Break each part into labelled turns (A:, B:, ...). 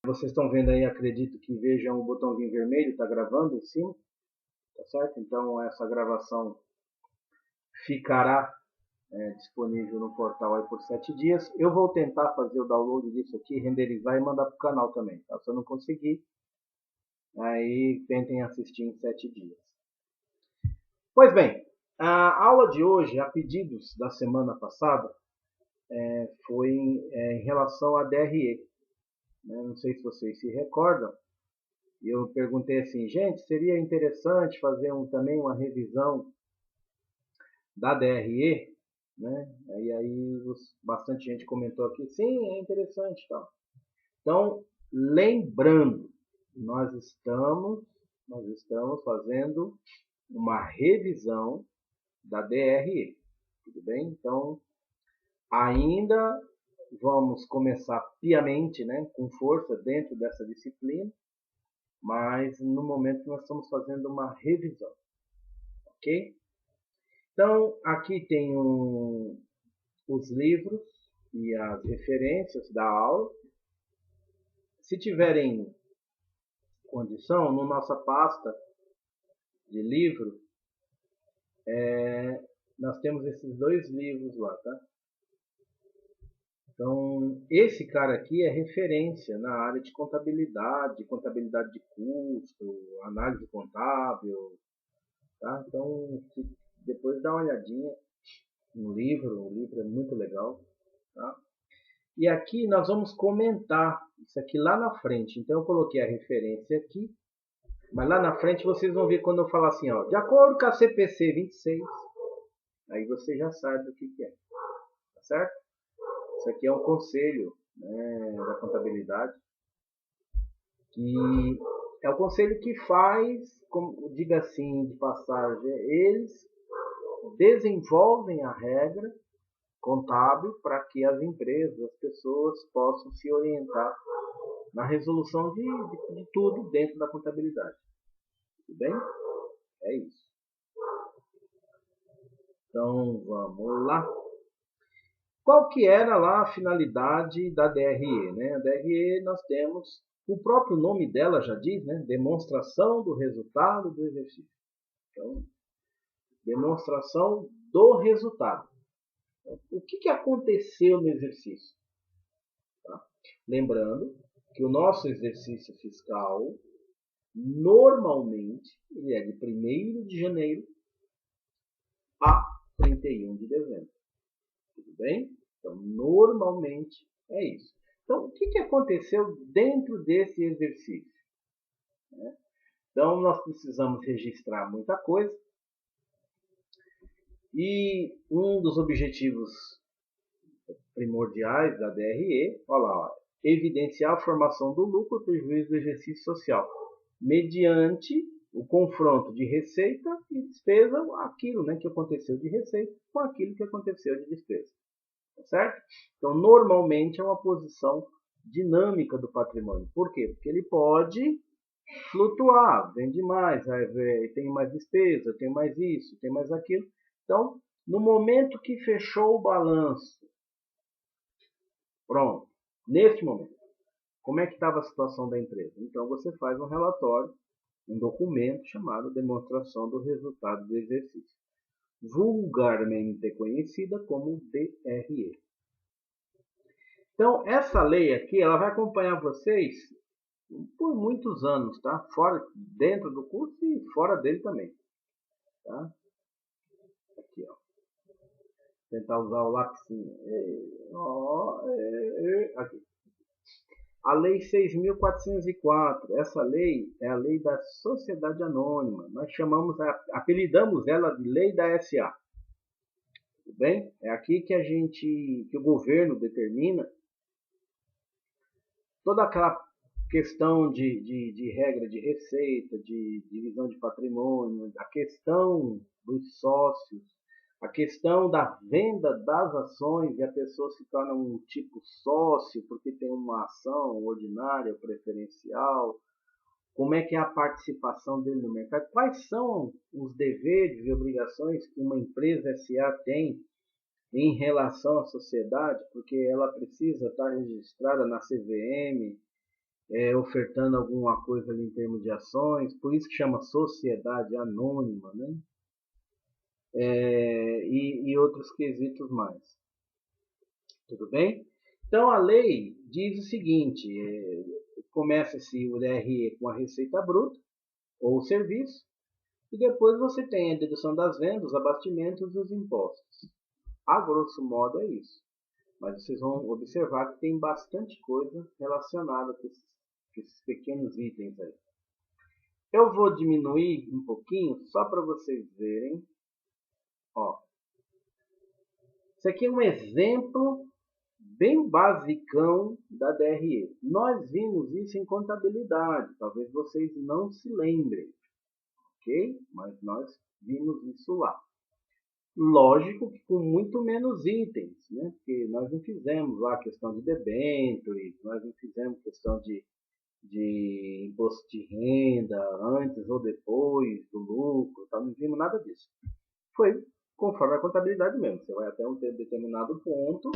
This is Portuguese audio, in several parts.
A: Vocês estão vendo aí, acredito que vejam o botãozinho vermelho, está gravando em cima, tá certo? Então essa gravação ficará disponível no portal aí por 7 dias. Eu vou tentar fazer o download disso aqui, renderizar e mandar para o canal também, tá? Se eu não conseguir, aí tentem assistir em 7 dias. Pois bem, a aula de hoje, a pedidos da semana passada, foi em relação à DRE. Né? Não sei se vocês se recordam. Eu perguntei assim, gente, seria interessante fazer também uma revisão da DRE, né? E aí bastante gente comentou aqui, sim, é interessante, tal. Então, lembrando, nós estamos fazendo uma revisão da DRE, tudo bem? Então, ainda vamos começar piamente, né, com força dentro dessa disciplina, mas no momento nós estamos fazendo uma revisão, ok? Então, aqui tem os livros e as referências da aula. Se tiverem condição, na nossa pasta de livro, nós temos esses dois livros lá, tá? Então, esse cara aqui é referência na área de contabilidade de custo, análise contábil, tá? Então, depois dá uma olhadinha no livro, o livro é muito legal, tá? E aqui nós vamos comentar isso aqui lá na frente. Então eu coloquei a referência aqui, mas lá na frente vocês vão ver quando eu falar assim, ó, de acordo com a CPC 26, aí você já sabe o que é, tá certo? Isso aqui é um conselho, né, da contabilidade, que é o conselho que faz, como diga assim de passagem, eles desenvolvem a regra contábil para que as empresas, as pessoas possam se orientar na resolução de tudo dentro da contabilidade. Tudo bem? É isso. Então vamos lá. Qual que era lá a finalidade da DRE? Né? A DRE nós temos, o próprio nome dela já diz, né? Demonstração do resultado do exercício. Então, demonstração do resultado. O que aconteceu no exercício? Tá? Lembrando que o nosso exercício fiscal, normalmente, ele é de 1º de janeiro a 31 de dezembro. Tudo bem? Então, normalmente é isso. Então, o que aconteceu dentro desse exercício? Então, nós precisamos registrar muita coisa. E um dos objetivos primordiais da DRE, olha lá, ó, evidenciar a formação do lucro e prejuízo do exercício social, mediante o confronto de receita e despesa, aquilo, né, que aconteceu de receita com aquilo que aconteceu de despesa. Tá certo? Então, normalmente é uma posição dinâmica do patrimônio. Por quê? Porque ele pode flutuar, vende mais, tem mais despesa, tem mais isso, tem mais aquilo. Então, no momento que fechou o balanço, pronto, neste momento, como é que estava a situação da empresa? Então, você faz um relatório, um documento chamado demonstração do resultado do exercício, vulgarmente conhecida como DRE. Então, essa lei aqui, ela vai acompanhar vocês por muitos anos, tá? Fora, dentro do curso e fora dele também, tá? Aqui, ó. Tentar usar o lapisinho. Aqui. A Lei 6.404, essa lei é a lei da sociedade anônima. Nós apelidamos ela de lei da SA. Tudo bem? É aqui que o governo determina toda aquela questão de regra de receita, de divisão de patrimônio, a questão dos sócios, a questão da venda das ações e a pessoa se torna um tipo sócio porque tem uma ação ordinária, preferencial, como é que é a participação dele no mercado, quais são os deveres e obrigações que uma empresa SA tem em relação à sociedade, porque ela precisa estar registrada na CVM, ofertando alguma coisa ali em termos de ações, por isso que chama sociedade anônima, né? E outros quesitos mais. Tudo bem? Então a lei diz o seguinte, começa-se o DRE com a receita bruta ou serviço, e depois você tem a dedução das vendas, os abatimentos e os impostos. A grosso modo é isso. Mas vocês vão observar que tem bastante coisa relacionada com esses pequenos itens aí. Eu vou diminuir um pouquinho só para vocês verem. Ó, isso aqui é um exemplo bem basicão da DRE. Nós vimos isso em contabilidade, talvez vocês não se lembrem, ok? Mas nós vimos isso lá. Lógico que com muito menos itens, né? Porque nós não fizemos lá questão de debêntures, nós não fizemos questão de imposto de renda antes ou depois do lucro, tá? Não vimos nada disso. Foi conforme a contabilidade mesmo. Você vai até um determinado ponto,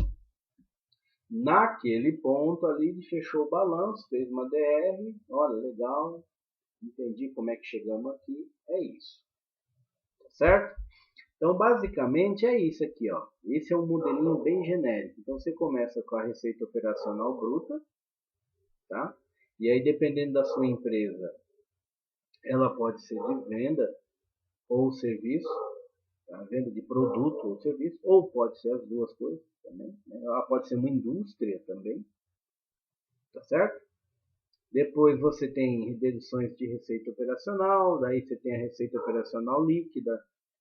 A: naquele ponto ali fechou o balanço, fez uma DR, olha, legal, entendi como é que chegamos aqui, é isso. Tá certo? Então, basicamente é isso aqui, ó. Esse é um modelinho bem genérico. Então, você começa com a receita operacional bruta, tá? E aí, dependendo da sua empresa, ela pode ser de venda ou serviço, tá? Venda de produto ou serviço, ou pode ser as duas coisas também, né? Ela pode ser uma indústria também, tá certo? Depois você tem deduções de receita operacional, daí você tem a receita operacional líquida,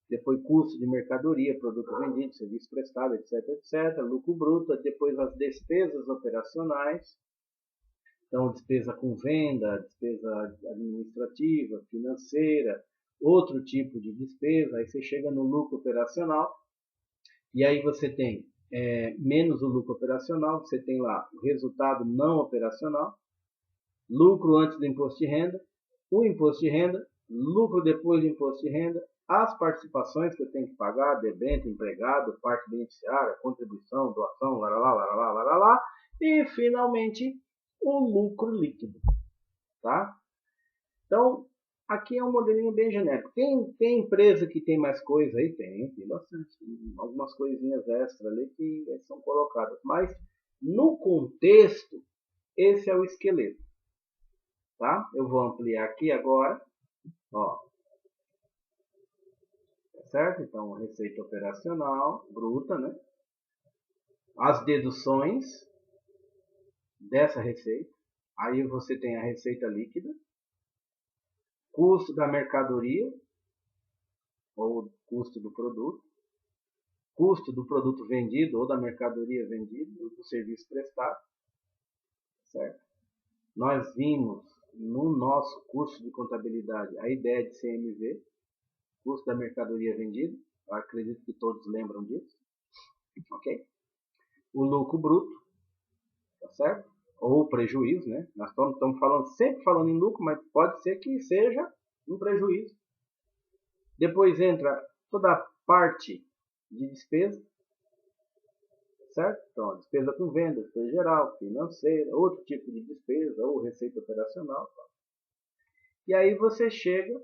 A: depois custo de mercadoria, produto vendido, serviço prestado, etc, etc, lucro bruto, depois as despesas operacionais, então despesa com venda, despesa administrativa, financeira, outro tipo de despesa, aí você chega no lucro operacional, e aí você tem menos o lucro operacional, você tem lá o resultado não operacional, lucro antes do imposto de renda, o imposto de renda, lucro depois do imposto de renda, as participações que eu tenho que pagar, debênture, empregado, parte beneficiária, contribuição, doação, lá, e finalmente o lucro líquido, tá? Então, aqui é um modelinho bem genérico. Tem empresa que tem mais coisa aí? Tem bastante. Tem algumas coisinhas extras ali que são colocadas, mas no contexto, esse é o esqueleto. Tá? Eu vou ampliar aqui agora, ó, certo? Então, receita operacional bruta, né? As deduções dessa receita. Aí você tem a receita líquida, custo da mercadoria ou custo do produto vendido ou da mercadoria vendida, do serviço prestado, certo? Nós vimos no nosso curso de contabilidade a ideia de CMV, custo da mercadoria vendida. Eu acredito que todos lembram disso, ok? O lucro bruto, tá certo? Ou prejuízo, né? Nós estamos falando, sempre falando em lucro, mas pode ser que seja um prejuízo. Depois entra toda a parte de despesa, certo? Então, despesa com venda, despesa geral, financeira, outro tipo de despesa, ou receita operacional. E aí você chega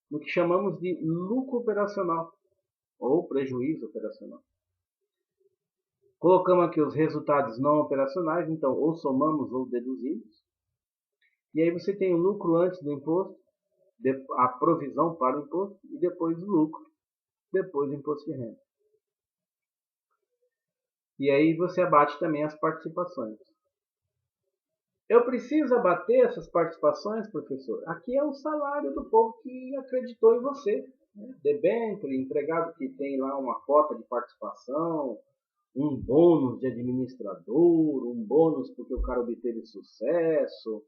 A: no que chamamos de lucro operacional, ou prejuízo operacional. Colocamos aqui os resultados não operacionais, então ou somamos ou deduzimos. E aí você tem o lucro antes do imposto, a provisão para o imposto e depois o lucro, depois o imposto de renda. E aí você abate também as participações. Eu preciso abater essas participações, professor? Aqui é o salário do povo que acreditou em você. Né? Debênture, empregado que tem lá uma cota de participação, um bônus de administrador, um bônus porque o cara obteve sucesso,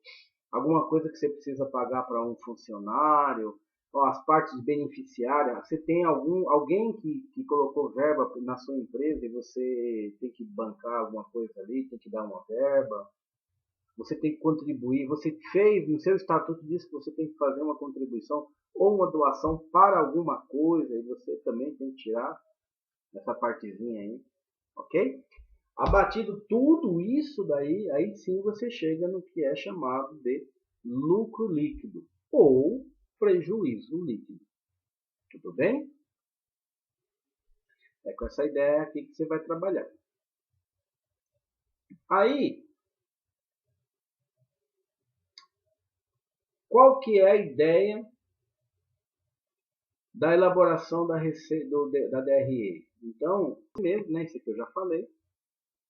A: alguma coisa que você precisa pagar para um funcionário, as partes beneficiárias, você tem alguém que colocou verba na sua empresa e você tem que bancar alguma coisa ali, tem que dar uma verba, você tem que contribuir, você fez, no seu estatuto diz que você tem que fazer uma contribuição ou uma doação para alguma coisa e você também tem que tirar essa partezinha aí, ok? Abatido tudo isso daí, aí sim você chega no que é chamado de lucro líquido ou prejuízo líquido. Tudo bem? É com essa ideia aqui que você vai trabalhar. Aí, qual que é a ideia da elaboração da DRE? Então, mesmo, né, isso que eu já falei.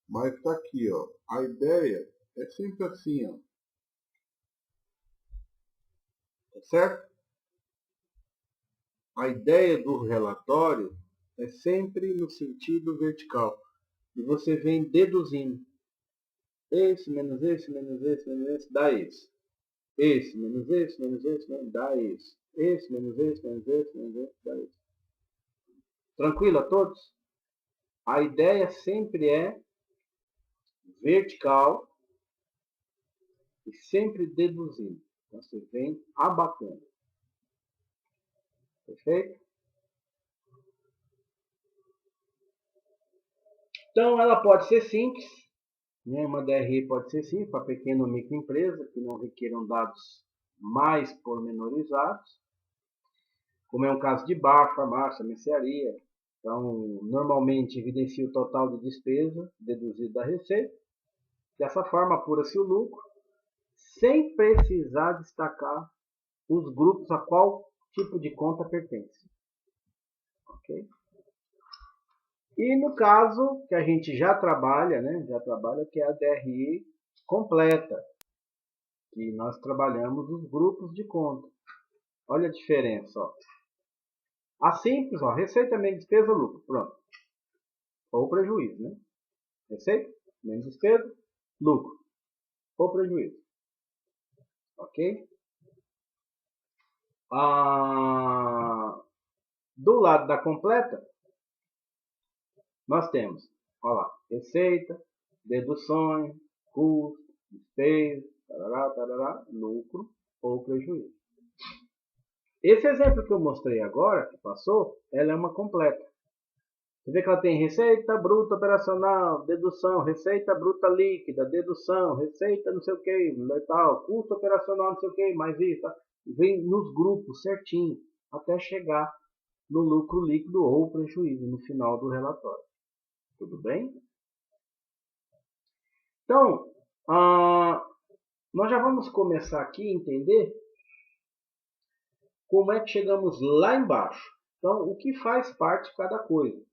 B: Mas está aqui, ó. A ideia é sempre assim, ó. Tá certo? A ideia do relatório é sempre no sentido vertical. E você vem deduzindo. Esse menos esse, menos esse, menos esse, dá esse. Esse menos esse, menos esse, dá esse. Esse menos esse, menos esse, menos esse, dá esse. Tranquilo a todos? A ideia sempre é vertical e sempre deduzindo. Então, você vem abatendo. Perfeito? Então, ela pode ser simples. Né? Uma DRE pode ser simples para pequena ou microempresa que não requeram dados mais pormenorizados. Como é um caso de bar, farmácia, mercearia. Então, normalmente evidencia o total de despesa deduzido da receita. Dessa forma, apura-se o lucro, sem precisar destacar os grupos a qual tipo de conta pertence. Ok? E no caso que a gente já trabalha, né, que é a DRE completa, que nós trabalhamos os grupos de conta. Olha a diferença, ó. A simples, ó, receita menos despesa, lucro, pronto. Ou prejuízo, né? Receita menos despesa, lucro ou prejuízo. Ok? Do lado da completa, nós temos, olha lá, receita, deduções, custo, despesa, tarará, tarará, lucro ou prejuízo. Esse exemplo que eu mostrei agora, que passou, ela é uma completa. Você vê que ela tem receita bruta operacional, dedução, receita bruta líquida, dedução, receita não sei o que, tal, custo operacional não sei o que, mais isso. Tá? Vem nos grupos certinho, até chegar no lucro líquido ou prejuízo no final do relatório. Tudo bem? Então, nós já vamos começar aqui a entender como é que chegamos lá embaixo. Então, o que faz parte de cada coisa.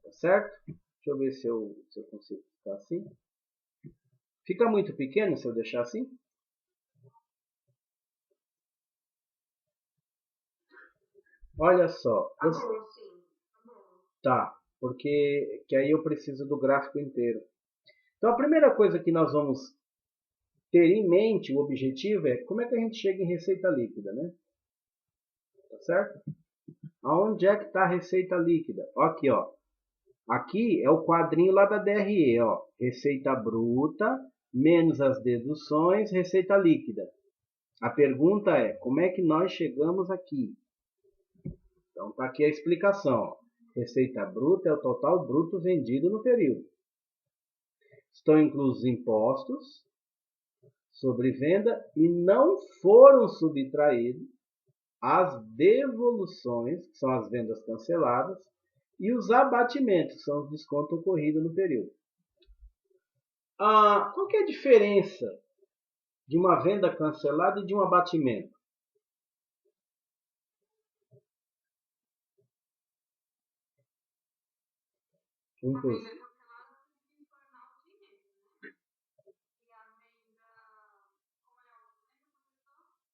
B: Tá certo? Deixa eu ver se eu consigo ficar assim. Fica muito pequeno se eu deixar assim? Olha só. Tá, porque que aí eu preciso do gráfico inteiro. Então, a primeira coisa que nós vamos ter em mente, o objetivo é como é que a gente chega em receita líquida, né? Tá certo? Aonde é que está a receita líquida? Aqui, ó. Aqui é o quadrinho lá da DRE, ó. Receita bruta menos as deduções, receita líquida. A pergunta é, como é que nós chegamos aqui? Então, está aqui a explicação. Ó. Receita bruta é o total bruto vendido no período. Estão inclusos impostos sobre venda e não foram subtraídos as devoluções, que são as vendas canceladas, e os abatimentos, que são os descontos ocorridos no período. Qual que é a diferença de uma venda cancelada e de um abatimento?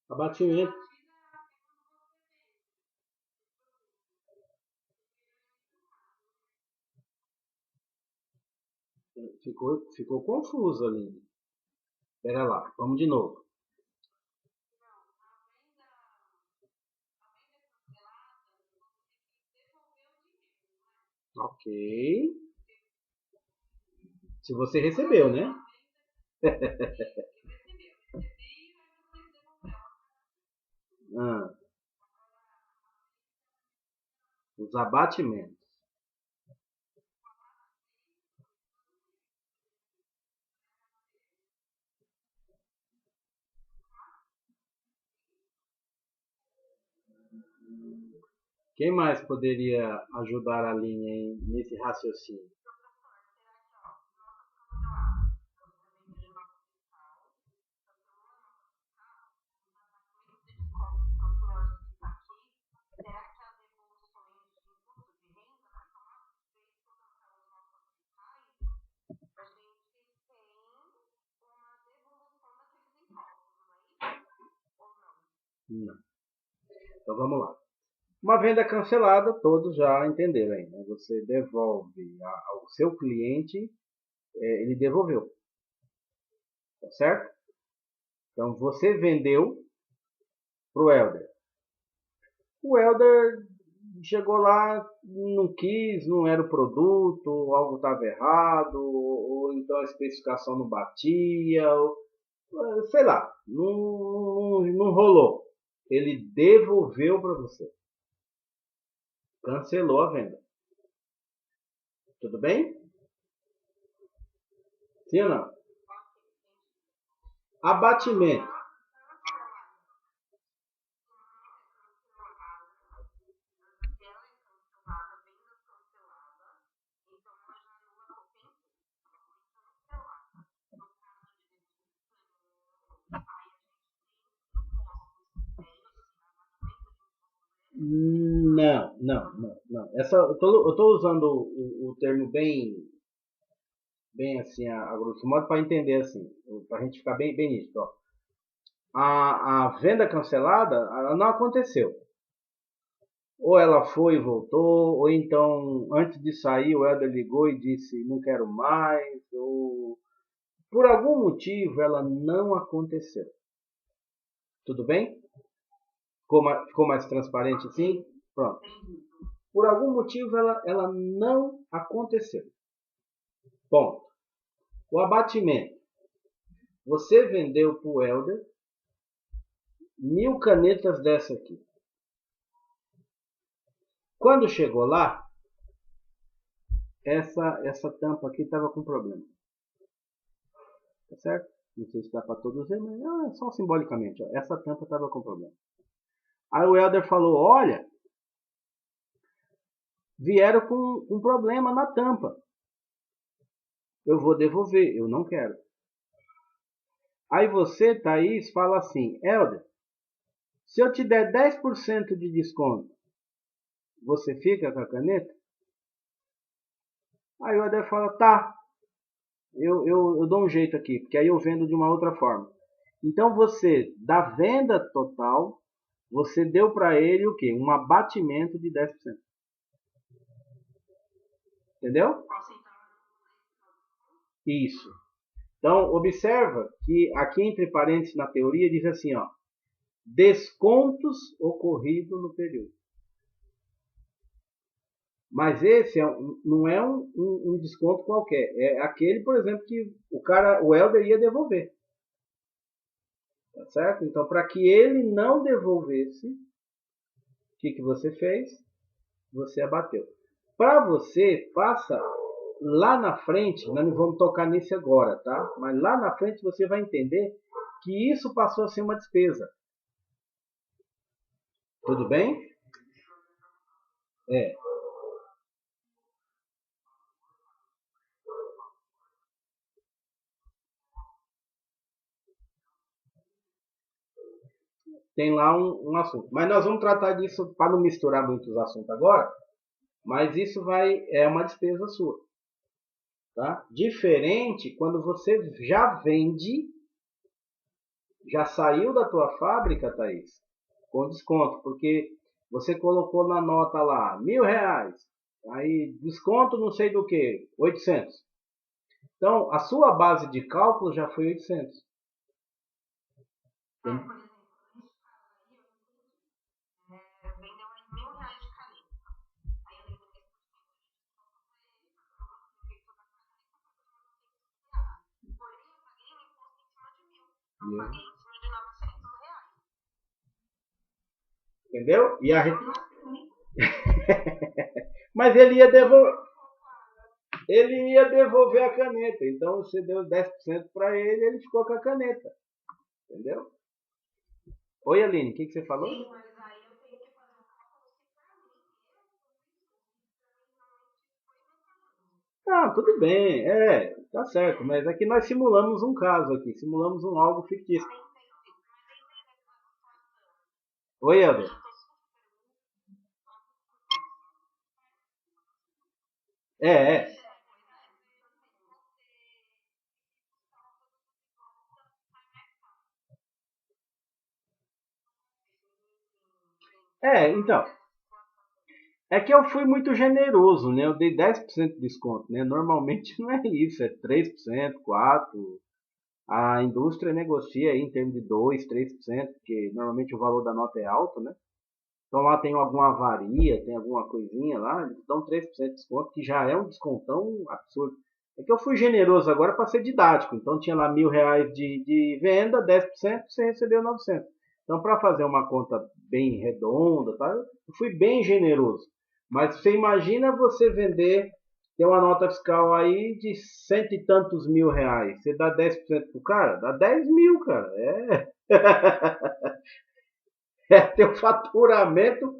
B: Abatimento. Ficou confuso ali. Espera lá, vamos de novo. Ok. Se você recebeu, né? Os abatimentos. Quem mais poderia ajudar a linha nesse raciocínio? Não. Então vamos lá. Uma venda cancelada, todos já entenderam aí, né? Você devolve ao seu cliente, ele devolveu, tá certo? Então você vendeu para o Helder. O Helder chegou lá, não quis, não era o produto, algo estava errado, ou então a especificação não batia, ou, sei lá, não rolou. Ele devolveu para você. Cancelou a venda. Tudo bem? Sim ou não? Abatimento. Não. Eu tô usando o termo bem assim, a grosso modo, para entender assim, para a gente ficar bem nítido. Ó. A venda cancelada, ela não aconteceu. Ou ela foi e voltou, ou então, antes de sair, o Helder ligou e disse, não quero mais, ou por algum motivo ela não aconteceu. Tudo bem? Ficou mais transparente assim? Pronto. Por algum motivo ela não aconteceu. Ponto. O abatimento. Você vendeu para o Helder 1000 canetas dessa aqui. Quando chegou lá, essa tampa aqui estava com problema. Tá certo? Não sei se dá para todos ver, mas só simbolicamente. Ó, essa tampa estava com problema. Aí o Helder falou, olha, vieram com um problema na tampa. Eu vou devolver, eu não quero. Aí você, Thaís, fala assim, Helder, se eu te der 10% de desconto, você fica com a caneta? Aí o Helder fala, tá, eu dou um jeito aqui, porque aí eu vendo de uma outra forma. Então você, da venda total, você deu para ele o quê? Um abatimento de 10%. Entendeu? Isso. Então, observa que aqui entre parênteses na teoria diz assim, ó, descontos ocorridos no período. Mas esse não é um desconto qualquer. É aquele, por exemplo, que o Helder ia devolver. Tá certo? Então, para que ele não devolvesse, o que você fez? Você abateu. Para você, passa lá na frente, nós não vamos tocar nisso agora, tá? Mas lá na frente você vai entender que isso passou a ser uma despesa. Tudo bem? É. Tem lá um assunto. Mas nós vamos tratar disso para não misturar muitos assuntos agora. Mas isso é uma despesa sua. Tá? Diferente quando você já vende, já saiu da tua fábrica, Thaís, com desconto, porque você colocou na nota lá R$ 1.000, aí desconto não sei do que, 800. Então a sua base de cálculo já foi 800. Entendeu? Mas ele ia devolver a caneta. Então você deu 10% para ele, ele ficou com a caneta. Entendeu? Oi, Aline, o que você falou? Ah, tudo bem, tá certo, mas aqui nós simulamos um caso aqui, simulamos um algo fictício. Oi, Helder. É, é. Então, é que eu fui muito generoso, né? Eu dei 10% de desconto, né? Normalmente não é isso, é 3%, 4%. A indústria negocia aí em termos de 2, 3%, porque normalmente o valor da nota é alto, né? Então lá tem alguma avaria, tem alguma coisinha lá, eles dão 3% de desconto, que já é um descontão absurdo. É que eu fui generoso agora para ser didático, então tinha lá R$ 1.000 de venda, 10% você recebeu 900. Então para fazer uma conta bem redonda, tá? Eu fui bem generoso. Mas você imagina você vender, tem uma nota fiscal aí de cento e tantos mil reais. Você dá 10% pro cara? Dá 10 mil, cara. É teu faturamento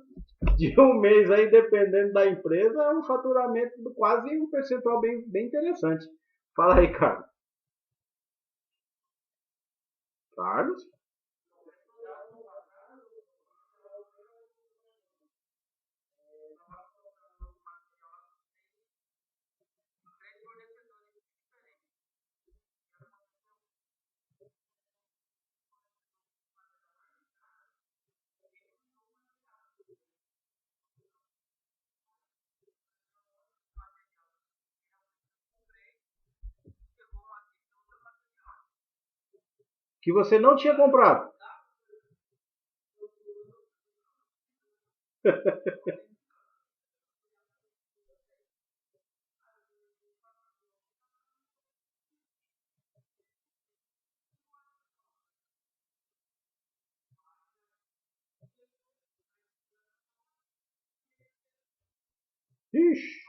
B: de um mês aí, dependendo da empresa, é um faturamento de quase um percentual bem interessante. Fala aí, Carlos. Carlos? Que você não tinha comprado. Ixi.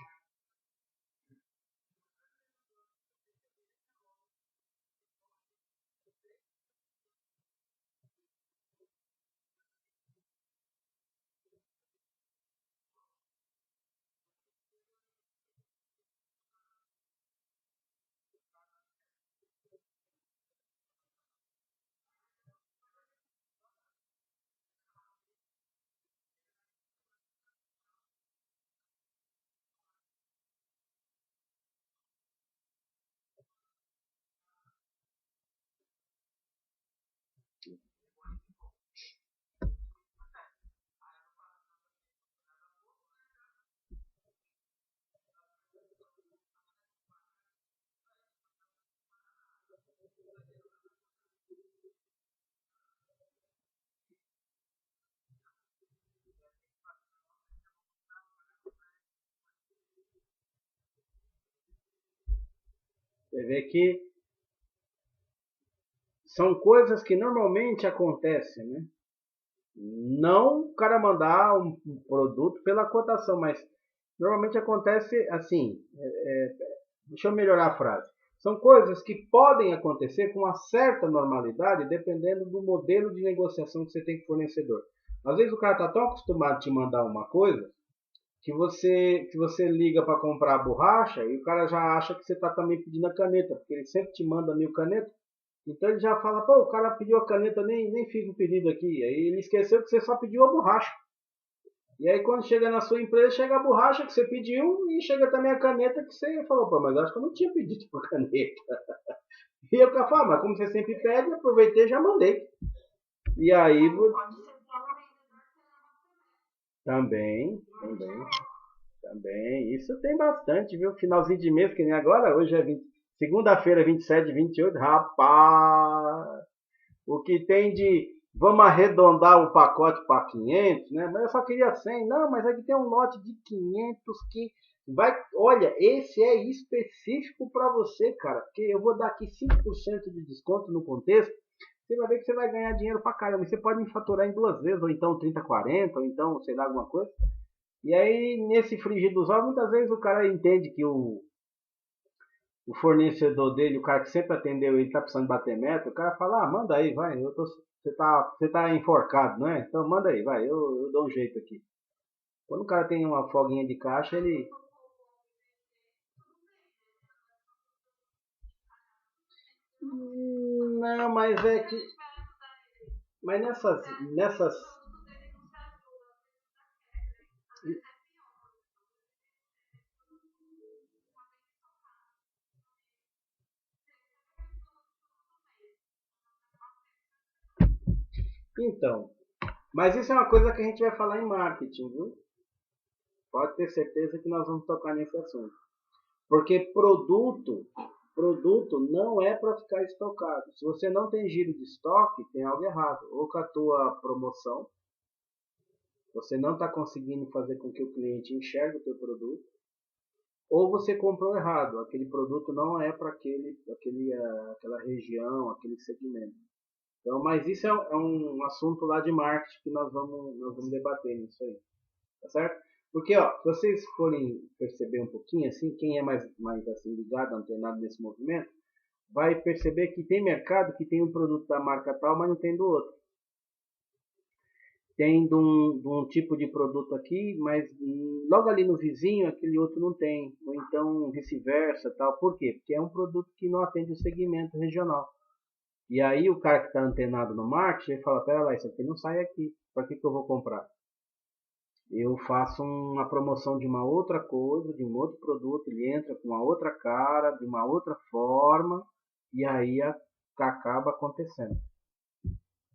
B: Você vê que são coisas que normalmente acontecem, né? Não o cara mandar um produto pela cotação, mas normalmente acontece assim. Deixa eu melhorar a frase. São coisas que podem acontecer com uma certa normalidade, dependendo do modelo de negociação que você tem com o fornecedor. Às vezes o cara está tão acostumado a te mandar uma coisa que você liga para comprar a borracha e o cara já acha que você está também pedindo a caneta, porque ele sempre te manda 1.000 canetas. Então ele já fala, pô, o cara pediu a caneta, nem fiz o pedido aqui. Aí ele esqueceu que você só pediu a borracha. E aí quando chega na sua empresa, chega a borracha que você pediu e chega também a caneta que você falou, pô, mas acho que eu não tinha pedido por caneta. E eu cara fala, mas como você sempre pede, aproveitei e já mandei. E aí também, também. Isso tem bastante, viu? Finalzinho de mês, que nem agora, hoje é 20, segunda-feira, 27, 28, rapaz. O que tem de vamos arredondar o pacote para 500, né? Mas eu só queria 100. Não, mas aqui tem um lote de 500 que vai, olha, esse é específico para você, cara, porque eu vou dar aqui 5% de desconto no contexto. Você vai ver que você vai ganhar dinheiro pra caramba. Você pode me faturar em duas vezes, ou então 30, 40, ou então, sei lá, alguma coisa. E aí, nesse frigir dos ovos, muitas vezes o cara entende que o fornecedor dele, o cara que sempre atendeu ele, tá precisando bater meta, o cara fala, ah, manda aí, vai, você tá enforcado, não é? Então manda aí, vai, eu dou um jeito aqui. Quando o cara tem uma folguinha de caixa, ele. Não, mas é que... Mas nessas... Então, mas isso é uma coisa que a gente vai falar em marketing, viu? Pode ter certeza que nós vamos tocar nesse assunto. Porque produto não é para ficar estocado. Se você não tem giro de estoque, tem algo errado. Ou com a tua promoção, você não está conseguindo fazer com que o cliente enxergue o teu produto, ou você comprou errado. Aquele produto não é para aquela região, aquele segmento. Então, mas isso é um assunto lá de marketing que nós vamos debater nisso aí. Tá certo? Porque, ó, se vocês forem perceber um pouquinho, assim, quem é mais assim, ligado, antenado nesse movimento, vai perceber que tem mercado que tem um produto da marca tal, mas não tem do outro. Tem de um tipo de produto aqui, mas logo ali no vizinho, aquele outro não tem. Ou então vice-versa, tal. Por quê? Porque é um produto que não atende o segmento regional. E aí o cara que está antenado no marketing, ele fala, pera lá, isso aqui não sai aqui. Para que eu vou comprar? Eu faço uma promoção de uma outra coisa, de um outro produto, ele entra com uma outra cara, de uma outra forma, e aí acaba acontecendo.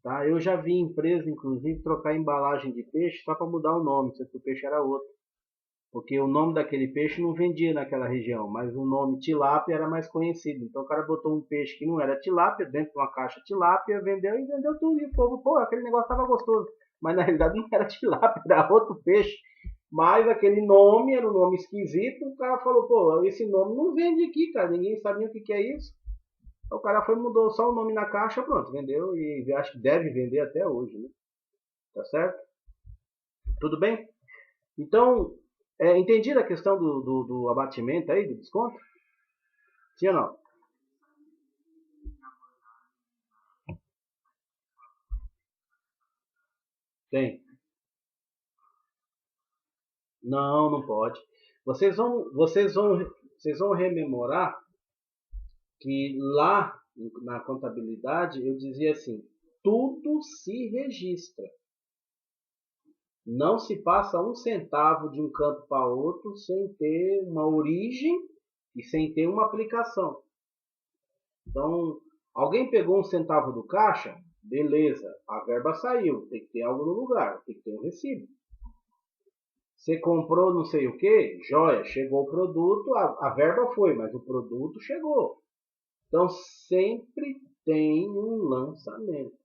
B: Tá? Eu já vi empresa, inclusive, trocar embalagem de peixe só para mudar o nome, se o peixe era outro. Porque o nome daquele peixe não vendia naquela região, mas o nome tilápia era mais conhecido. Então o cara botou um peixe que não era tilápia, dentro de uma caixa tilápia, vendeu tudo. E o povo, pô, aquele negócio estava gostoso. Mas na realidade não era tilápia, era outro peixe. Mas aquele nome era um nome esquisito. O cara falou, pô, esse nome não vende aqui, cara. Ninguém sabia o que é isso. Então o cara foi mudou só o nome na caixa, pronto, vendeu. E acho que deve vender até hoje, né? Tá certo? Tudo bem? Então, entendido a questão do abatimento aí, do desconto? Sim ou não? Tem. Não, não pode. Vocês vão rememorar que lá na contabilidade eu dizia assim, tudo se registra. Não se passa um centavo de um canto para outro sem ter uma origem e sem ter uma aplicação. Então, alguém pegou um centavo do caixa, beleza, a verba saiu, tem que ter algo no lugar, tem que ter um recibo. Você comprou não sei o que, joia, chegou o produto, a verba foi, mas o produto chegou. Então sempre tem um lançamento.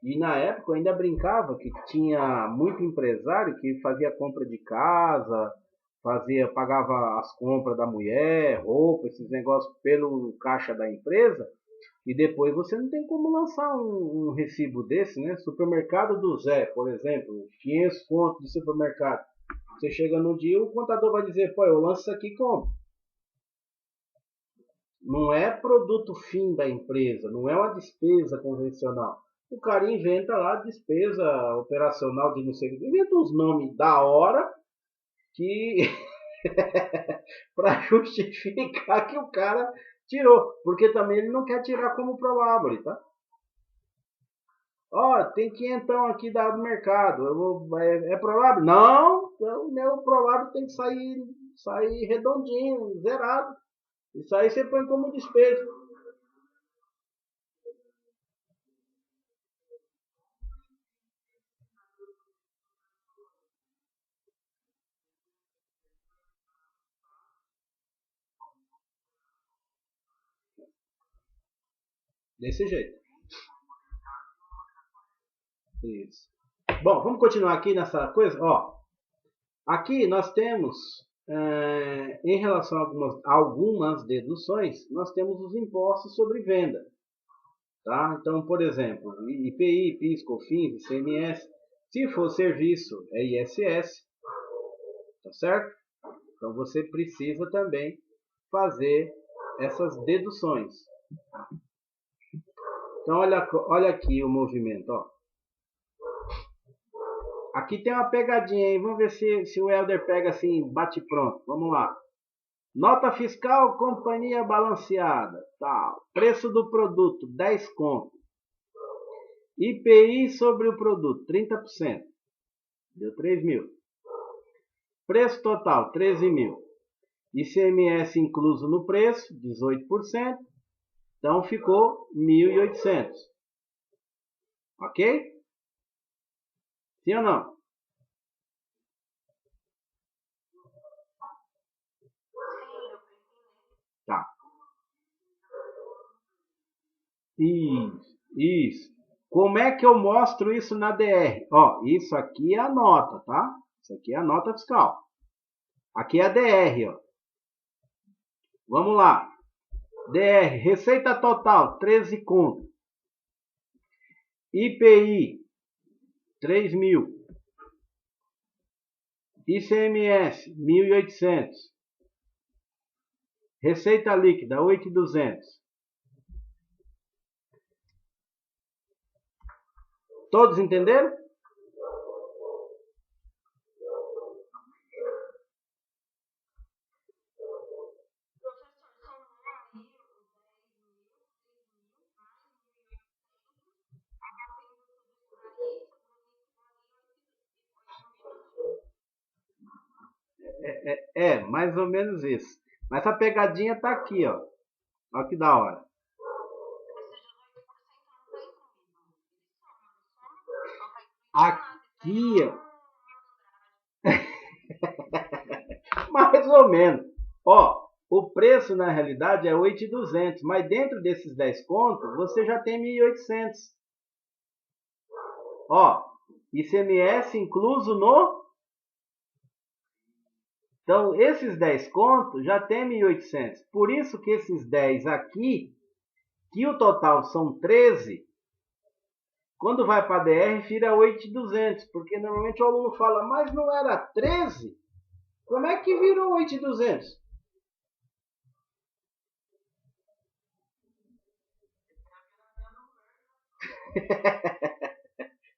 B: E na época eu ainda brincava que tinha muito empresário que fazia compra de casa, pagava as compras da mulher, roupa, esses negócios pelo caixa da empresa, e depois você não tem como lançar um recibo desse, né? Supermercado do Zé, por exemplo, 500 contos de supermercado. Você chega no dia, o contador vai dizer, pô, eu lanço isso aqui como? Não é produto fim da empresa, não é uma despesa convencional. O cara inventa lá despesa operacional de não sei o que, inventa uns nomes da hora que para justificar que o cara tirou, porque também ele não quer tirar como provável, tá? Ó, tem quinhentão aqui dado no mercado, é provável? Não, o meu provável tem que sair redondinho, zerado. Isso aí você põe como despesa. Desse jeito. Isso. Bom, vamos continuar aqui nessa coisa. Ó, aqui nós temos, em relação a algumas deduções, nós temos os impostos sobre venda. Tá? Então, por exemplo, IPI, PIS, COFINS, ICMS. Se for serviço, é ISS. Tá certo? Então você precisa também fazer essas deduções. Então olha aqui o movimento. Ó. Aqui tem uma pegadinha aí. Vamos ver se o Helder pega assim, bate pronto. Vamos lá. Nota fiscal, companhia balanceada, tal. Preço do produto, 10 conto. IPI sobre o produto, 30%. Deu 3 mil. Preço total, 13 mil. ICMS incluso no preço, 18%. Então ficou 1.800. Ok? Sim ou não? Tá. Isso. Como é que eu mostro isso na DR? Ó, isso aqui é a nota, tá? Isso aqui é a nota fiscal. Aqui é a DR, ó. Vamos lá. DR, receita total, 13 conto. IPI, 3 mil. ICMS, 1.800. Receita líquida, 8.200. Todos entenderam? Mais ou menos isso. Mas a pegadinha tá aqui, ó. Olha que da hora. Aqui, ó. Mais ou menos. Ó, o preço na realidade é 8.200, mas dentro desses 10 contos, você já tem 1.800. Ó, ICMS incluso no... Então, esses 10 contos já tem 1.800. Por isso que esses 10 aqui, que o total são 13, quando vai para a DR, vira 8.200. Porque normalmente o aluno fala, mas não era 13? Como é que virou 8.200?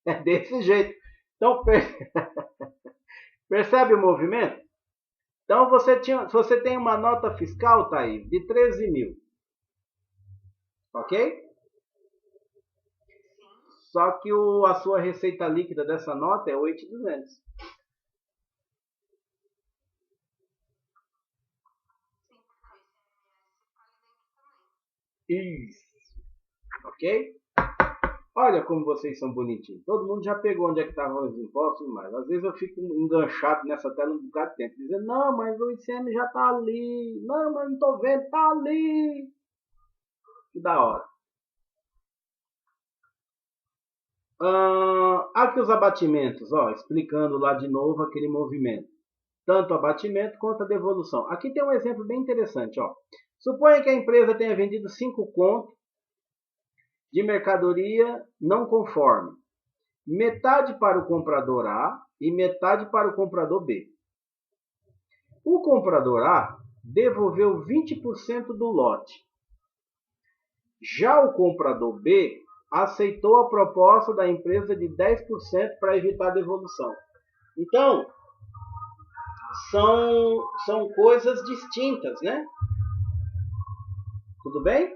B: É desse jeito. Então, percebe o movimento? Então, você tem uma nota fiscal, tá aí, de 13 mil. Ok? Só que a sua receita líquida dessa nota é 8.200. Isso. Ok? Olha como vocês são bonitinhos. Todo mundo já pegou onde é que estavam os impostos e mais. Às vezes eu fico enganchado nessa tela um bocado de tempo. Dizendo, não, mas o ICM já tá ali. Não, mas não tô vendo, tá ali. Que da hora. Aqui os abatimentos, ó, explicando lá de novo aquele movimento. Tanto abatimento quanto a devolução. Aqui tem um exemplo bem interessante, ó. Suponha que a empresa tenha vendido 5 contos de mercadoria não conforme. Metade para o comprador A e metade para o comprador B. O comprador A devolveu 20% do lote. Já o comprador B aceitou a proposta da empresa de 10% para evitar a devolução. Então, são coisas distintas, né? Tudo bem?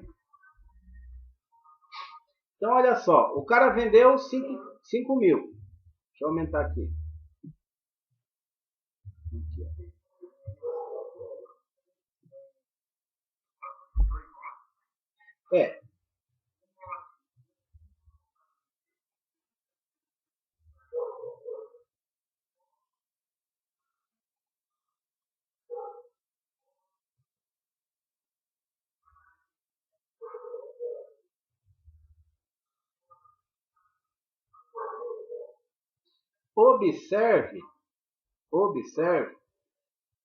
B: Então, olha só. O cara vendeu 5 mil. Deixa eu aumentar aqui. É. Observe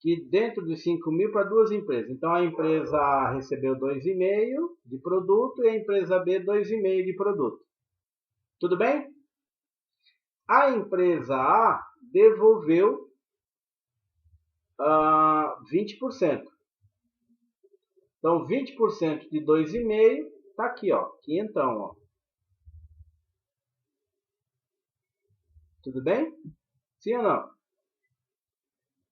B: que dentro dos 5 mil para duas empresas. Então, a empresa A recebeu 2,5 de produto e a empresa B 2,5 de produto. Tudo bem? A empresa A devolveu 20%. Então, 20% de 2,5 está aqui, ó, quinhentão, ó. Tudo bem? Sim ou não?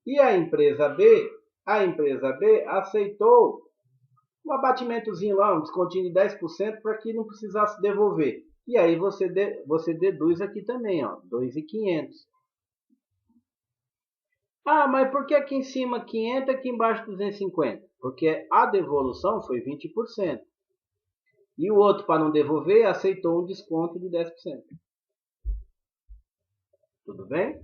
B: E a empresa B a empresa B aceitou um abatimentozinho lá, um descontinho de 10% para que não precisasse devolver. E aí você deduz aqui também, ó, 2.500. Ah, mas por que aqui em cima 500 e aqui embaixo 250? Porque a devolução foi 20%. E o outro, para não devolver, aceitou um desconto de 10%. Tudo bem?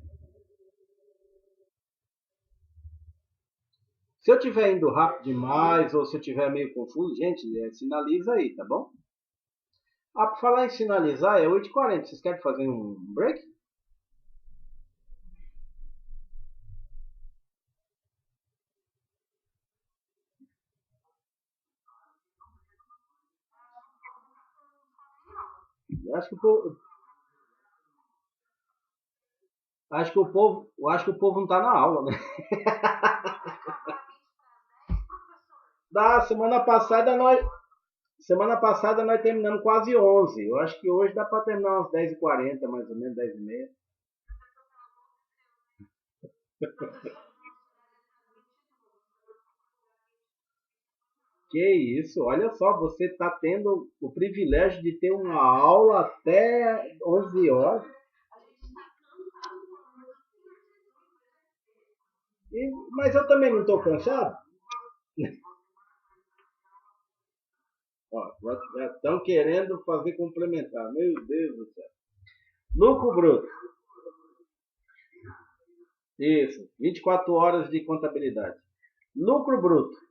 B: Se eu estiver indo rápido demais ou se eu estiver meio confuso, gente, sinaliza aí, tá bom? Ah, para falar em sinalizar, é 8h40. Vocês querem fazer um break? Eu acho que o povo não está na aula, né? Semana passada nós terminamos quase 11. Eu acho que hoje dá para terminar umas 10h40, mais ou menos, 10h30. Que isso, olha só, você está tendo o privilégio de ter uma aula até 11 horas. Mas eu também não estou cansado. Ó, já estão querendo fazer complementar. Meu Deus do céu. Lucro bruto. Isso, 24 horas de contabilidade. Lucro bruto.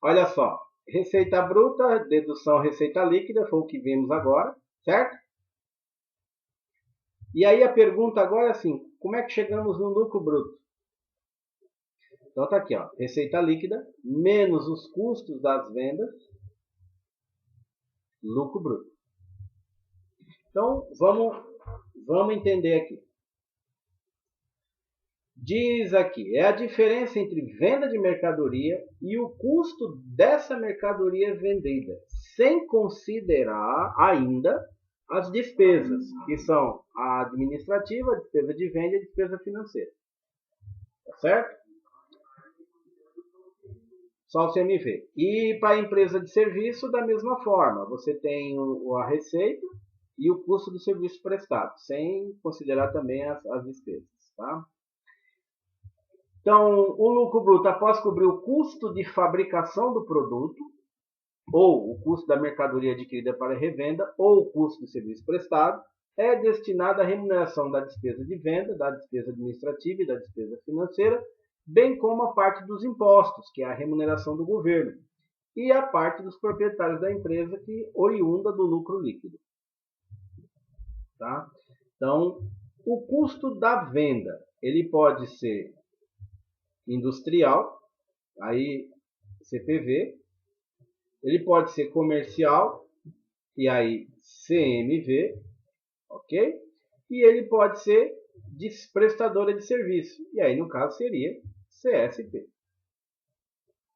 B: Olha só, receita bruta, dedução receita líquida, foi o que vimos agora, certo? E aí a pergunta agora é assim, como é que chegamos no lucro bruto? Então tá aqui, ó, receita líquida menos os custos das vendas, lucro bruto. Então vamos entender aqui. Diz aqui, é a diferença entre venda de mercadoria e o custo dessa mercadoria vendida, sem considerar ainda as despesas, que são a administrativa, a despesa de venda e a despesa financeira. Tá certo? Só o CMV. E para a empresa de serviço, da mesma forma, você tem a receita e o custo do serviço prestado, sem considerar também as despesas. Tá? Então, o lucro bruto, após cobrir o custo de fabricação do produto, ou o custo da mercadoria adquirida para revenda, ou o custo do serviço prestado, é destinado à remuneração da despesa de venda, da despesa administrativa e da despesa financeira, bem como a parte dos impostos, que é a remuneração do governo, e a parte dos proprietários da empresa, que oriunda do lucro líquido. Tá? Então, o custo da venda, ele pode ser industrial, aí CPV, ele pode ser comercial, e aí CMV, ok? E ele pode ser prestadora de serviço, e aí no caso seria CSP.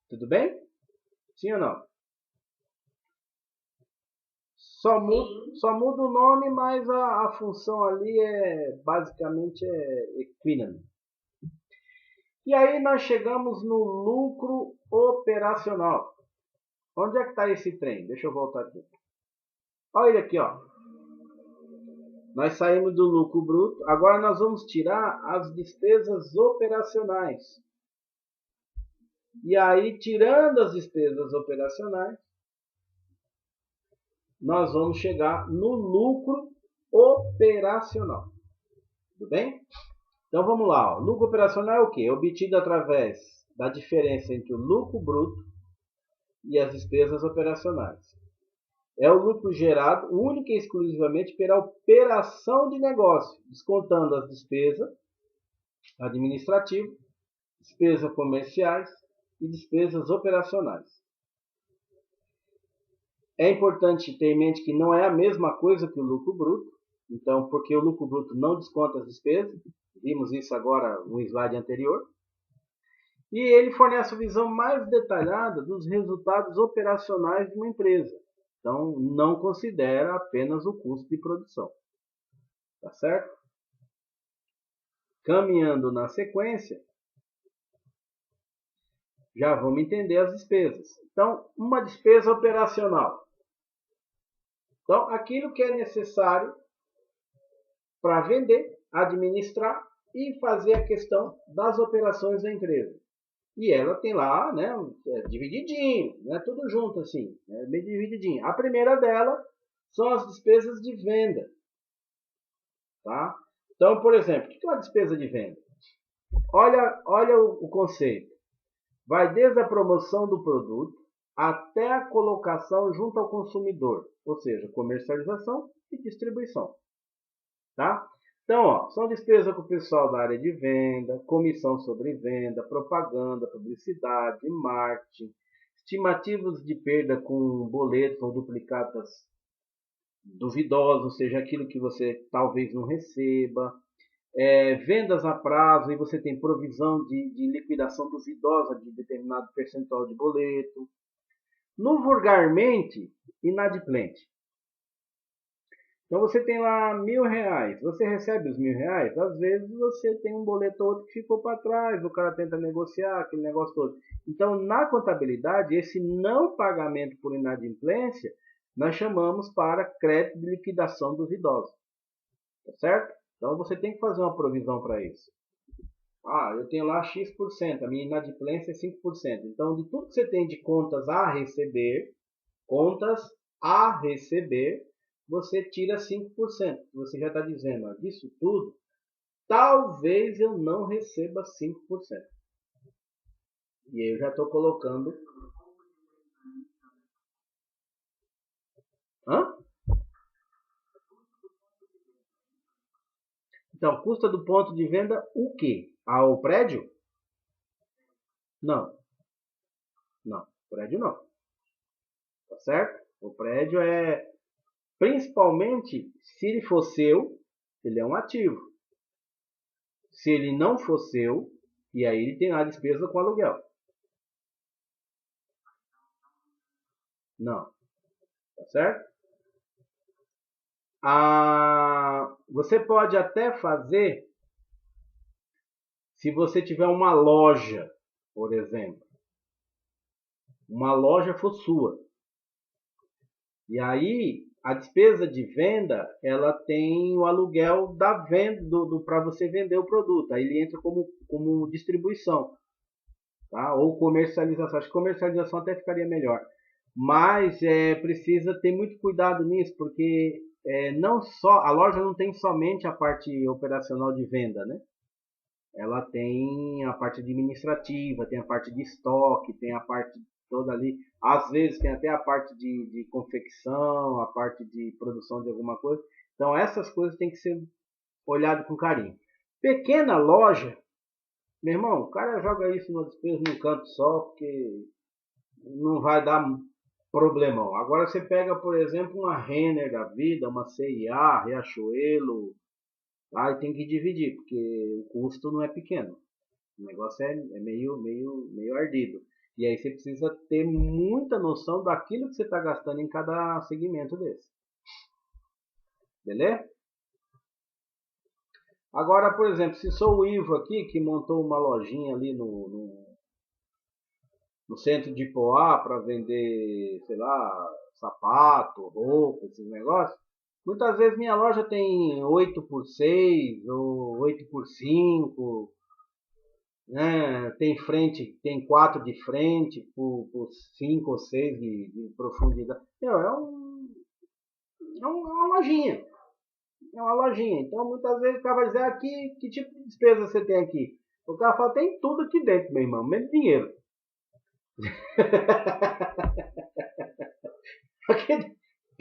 B: Tudo bem? Sim ou não? Só muda o nome, mas a função ali basicamente equínime. E aí nós chegamos no lucro operacional. Onde é que está esse trem? Deixa eu voltar aqui. Olha ele aqui, ó. Nós saímos do lucro bruto. Agora nós vamos tirar as despesas operacionais. E aí, tirando as despesas operacionais, nós vamos chegar no lucro operacional. Tudo bem? Então vamos lá. O lucro operacional é o quê? É obtido através da diferença entre o lucro bruto e as despesas operacionais. É o lucro gerado única e exclusivamente pela operação de negócio, descontando as despesas administrativas, despesas comerciais e despesas operacionais. É importante ter em mente que não é a mesma coisa que o lucro bruto, então, porque o lucro bruto não desconta as despesas, vimos isso agora no slide anterior, e ele fornece a visão mais detalhada dos resultados operacionais de uma empresa. Então, não considera apenas o custo de produção. Tá certo? Caminhando na sequência, já vamos entender as despesas. Então, uma despesa operacional. Então, aquilo que é necessário para vender, administrar e fazer a questão das operações da empresa. E ela tem lá, né, divididinho, não é tudo junto assim, é bem divididinho. A primeira dela são as despesas de venda. Tá? Então, por exemplo, o que é uma despesa de venda? Olha o conceito. Vai desde a promoção do produto até a colocação junto ao consumidor, ou seja, comercialização e distribuição. Tá? Então, ó, são despesas com o pessoal da área de venda, comissão sobre venda, propaganda, publicidade, marketing, estimativas de perda com boletos ou duplicatas duvidosas, ou seja, aquilo que você talvez não receba, vendas a prazo e você tem provisão de liquidação duvidosa de determinado percentual de boleto. No vulgarmente, inadimplente. Então você tem lá R$1.000, você recebe os R$1.000, às vezes você tem um boleto ou outro que ficou para trás, o cara tenta negociar, aquele negócio todo. Então na contabilidade, esse não pagamento por inadimplência, nós chamamos para crédito de liquidação duvidosa. Tá certo? Então você tem que fazer uma provisão para isso. Eu tenho lá X%, a minha inadimplência é 5%. Então de tudo que você tem de contas a receber, você tira 5%. Você já está dizendo, disso tudo, talvez eu não receba 5%. E aí eu já estou colocando... Então, custa do ponto de venda o quê? O prédio? Não. Não, prédio não. Tá certo? O prédio é... Principalmente, se ele for seu, ele é um ativo. Se ele não for seu, e aí ele tem a despesa com aluguel. Não. Tá certo? Você pode até fazer, se você tiver uma loja, por exemplo. Uma loja for sua. E aí, a despesa de venda, ela tem o aluguel da venda para você vender o produto. Aí ele entra como distribuição, tá? Ou comercialização. Acho que comercialização até ficaria melhor. Mas precisa ter muito cuidado nisso, porque não só a loja não tem somente a parte operacional de venda, né? Ela tem a parte administrativa, tem a parte de estoque, tem a parte toda ali. Às vezes tem até a parte de confecção, a parte de produção de alguma coisa. Então essas coisas têm que ser olhadas com carinho. Pequena loja, meu irmão, o cara joga isso numa despesa num canto só, porque não vai dar problemão. Agora você pega, por exemplo, uma Renner da vida, uma C&A, Riachuelo, aí tem que dividir, porque o custo não é pequeno. O negócio é meio ardido. E aí você precisa ter muita noção daquilo que você está gastando em cada segmento desse. Beleza? Agora, por exemplo, se sou o Ivo aqui, que montou uma lojinha ali no centro de Poá para vender, sei lá, sapato, roupa, esses negócios. Muitas vezes minha loja tem 8x6 ou 8x5, né? Tem 4 de frente por 5 ou 6 de profundidade. É uma lojinha. É uma lojinha. Então muitas vezes o cara vai dizer aqui, que tipo de despesa você tem aqui? O cara fala, tem tudo aqui dentro, meu irmão, menos dinheiro.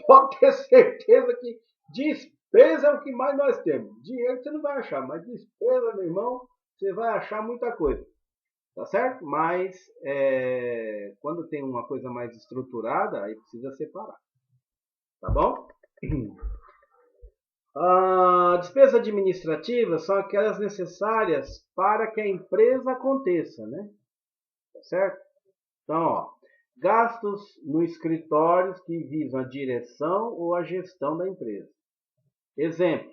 B: Pode ter certeza que despesa é o que mais nós temos. Dinheiro você não vai achar, mas despesa, meu irmão, você vai achar muita coisa. Tá certo? Mas quando tem uma coisa mais estruturada, aí precisa separar. Tá bom? Despesas administrativas são aquelas necessárias para que a empresa aconteça, né? Tá certo? Então, ó, gastos no escritório que visam a direção ou a gestão da empresa. Exemplo,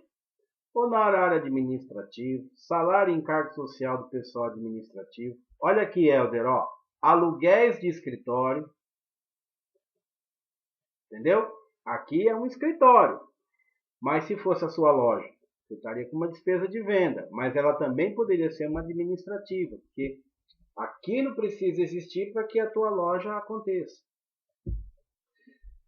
B: honorário administrativo, salário e encargo social do pessoal administrativo. Olha aqui, Helder, ó, aluguéis de escritório, entendeu? Aqui é um escritório, mas se fosse a sua loja, você estaria com uma despesa de venda, mas ela também poderia ser uma administrativa, porque aquilo precisa existir para que a tua loja aconteça.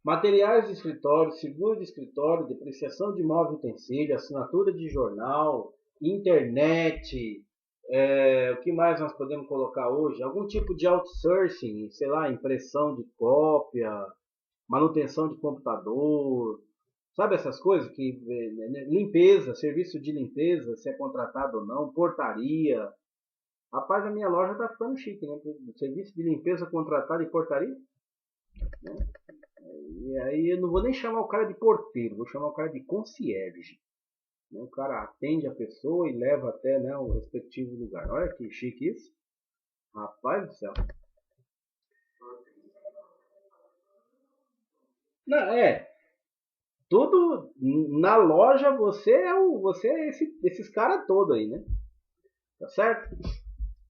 B: Materiais de escritório, seguro de escritório, depreciação de móvel e utensílio, assinatura de jornal, internet, o que mais nós podemos colocar hoje? Algum tipo de outsourcing, sei lá, impressão de cópia, manutenção de computador, sabe essas coisas que limpeza, serviço de limpeza, se é contratado ou não, portaria. Rapaz, a minha loja tá ficando chique, né? Serviço de limpeza contratado e portaria. Né? E aí eu não vou nem chamar o cara de porteiro, vou chamar o cara de concierge. O cara atende a pessoa e leva até, né, o respectivo lugar. Olha que chique isso. Rapaz do céu. Não, tudo na loja você é esses caras todos aí, né? Tá certo?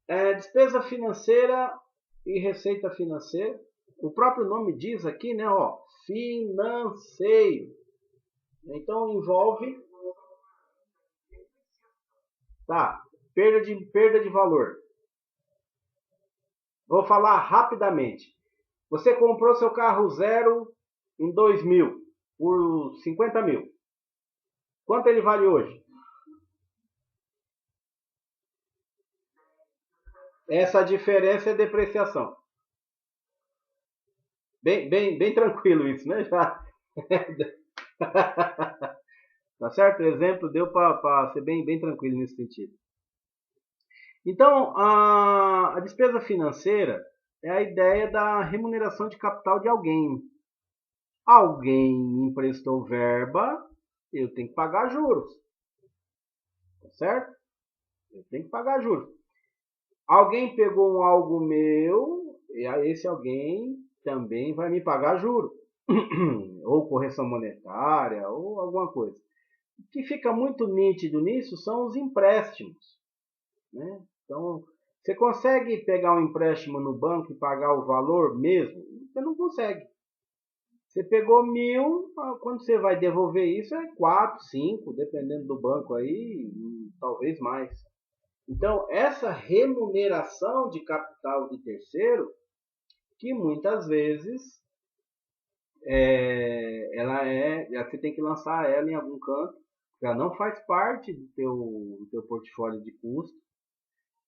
B: Despesa financeira e receita financeira. O próprio nome diz aqui, né, ó, financeiro. Então envolve, tá, perda de valor. Vou falar rapidamente. Você comprou seu carro zero em 2000 por 50 mil. Quanto ele vale hoje? Essa diferença é depreciação. Bem tranquilo isso, né? Já. Tá certo? O exemplo deu para ser bem tranquilo nesse sentido. Então, a despesa financeira é a ideia da remuneração de capital de alguém. Alguém me emprestou verba, eu tenho que pagar juros. Tá certo? Eu tenho que pagar juros. Alguém pegou algo meu, e esse alguém também vai me pagar juros. Ou correção monetária, ou alguma coisa. O que fica muito nítido nisso são os empréstimos. Né? Então, você consegue pegar um empréstimo no banco e pagar o valor mesmo? Você não consegue. Você pegou 1.000, quando você vai devolver isso é 4, 5, dependendo do banco aí, talvez mais. Então, essa remuneração de capital de terceiro, que muitas vezes você tem que lançar ela em algum canto, ela não faz parte do teu portfólio de custo,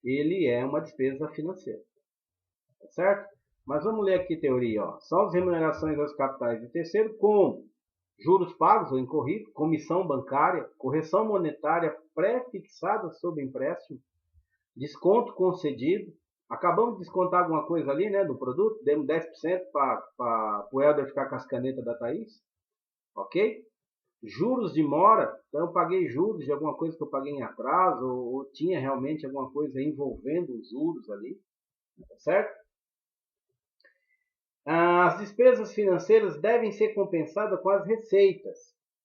B: ele é uma despesa financeira, tá certo? Mas vamos ler aqui a teoria, ó. São as remunerações aos capitais de terceiro com juros pagos ou incorridos, comissão bancária, correção monetária pré-fixada sobre empréstimo, desconto concedido. Acabamos de descontar alguma coisa ali, né, do produto, demos 10% para o Helder ficar com as canetas da Thaís, ok? Juros de mora, então eu paguei juros de alguma coisa que eu paguei em atraso, ou tinha realmente alguma coisa envolvendo os juros ali, tá certo? As despesas financeiras devem ser compensadas com as receitas,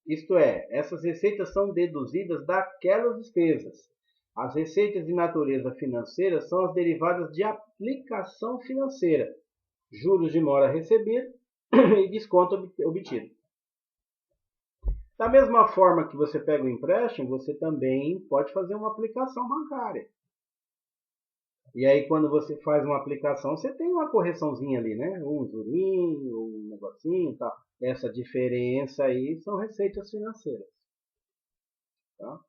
B: isto é, essas receitas são deduzidas daquelas despesas. As receitas de natureza financeira são as derivadas de aplicação financeira, juros de mora recebida e desconto obtido. Da mesma forma que você pega o empréstimo, você também pode fazer uma aplicação bancária. E aí, quando você faz uma aplicação, você tem uma correçãozinha ali, né? Um jurinho, um negocinho e tal. Essa diferença aí são receitas financeiras. Tá?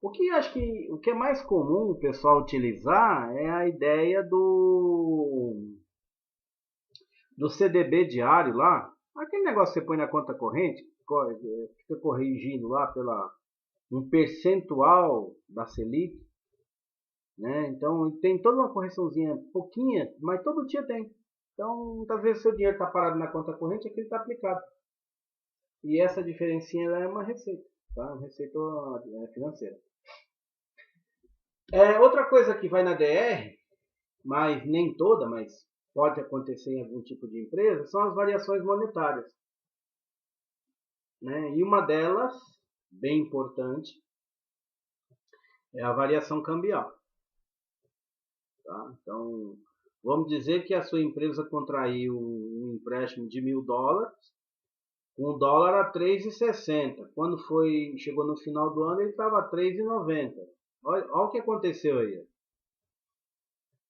B: O que é mais comum o pessoal utilizar é a ideia do CDB diário lá. Aquele negócio que você põe na conta corrente, fica corrigindo lá pela um percentual da Selic. Né? Então tem toda uma correçãozinha pouquinha, mas todo dia tem. Então muitas vezes seu dinheiro está parado na conta corrente, aquilo está aplicado. E essa diferencinha é uma receita, tá? Uma receita financeira. Outra coisa que vai na DR, mas nem toda, mas pode acontecer em algum tipo de empresa, são as variações monetárias. Né? E uma delas bem importante, é a variação cambial. Tá? Então, vamos dizer que a sua empresa contraiu um empréstimo de $1.000, com o dólar a 3,60. Quando chegou no final do ano, ele estava a 3,90. Olha o que aconteceu aí.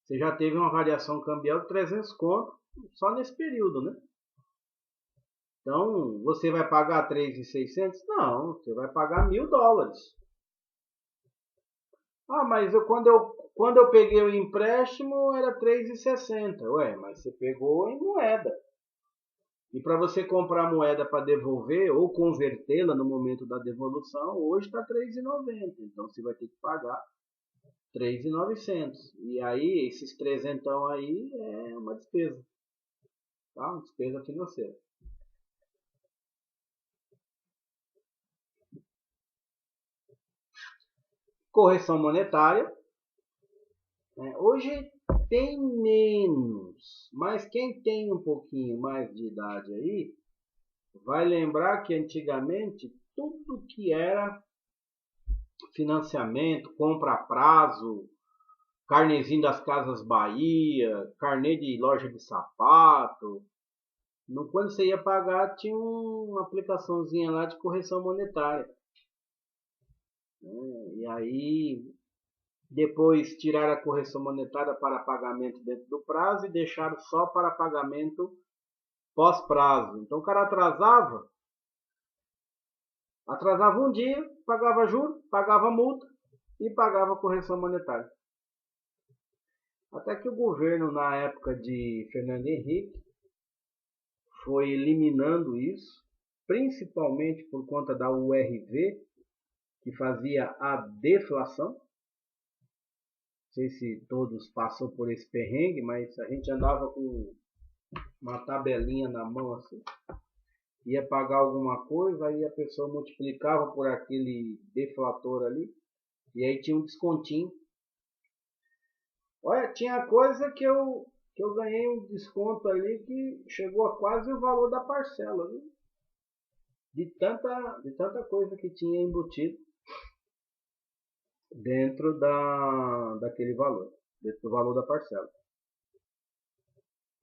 B: Você já teve uma variação cambial de 300 conto só nesse período, né? Então, você vai pagar 3.600? Não, você vai pagar $1.000. Ah, mas quando eu peguei o empréstimo era 3,60. Ué, mas você pegou em moeda. E para você comprar moeda para devolver ou convertê-la no momento da devolução, hoje está 3,90. Então você vai ter que pagar 3.900. E aí, esses 300 aí é uma despesa. Tá? Uma despesa financeira. Correção monetária. Hoje tem menos, mas quem tem um pouquinho mais de idade aí, vai lembrar que antigamente tudo que era financiamento, compra a prazo, carnezinho das Casas Bahia, carnê de loja de sapato, quando você ia pagar tinha uma aplicaçãozinha lá de correção monetária. E aí depois tiraram a correção monetária para pagamento dentro do prazo e deixaram só para pagamento pós-prazo. Então o cara atrasava um dia, pagava juros, pagava multa e pagava correção monetária. Até que o governo, na época de Fernando Henrique, foi eliminando isso, principalmente por conta da URV, que fazia a deflação. Não sei se todos passam por esse perrengue, mas a gente andava com uma tabelinha na mão assim, ia pagar alguma coisa, aí a pessoa multiplicava por aquele deflator ali, e aí tinha um descontinho. Olha, tinha coisa que eu ganhei um desconto ali que chegou a quase o valor da parcela, viu? De tanta coisa que tinha embutido dentro daquele valor, dentro do valor da parcela.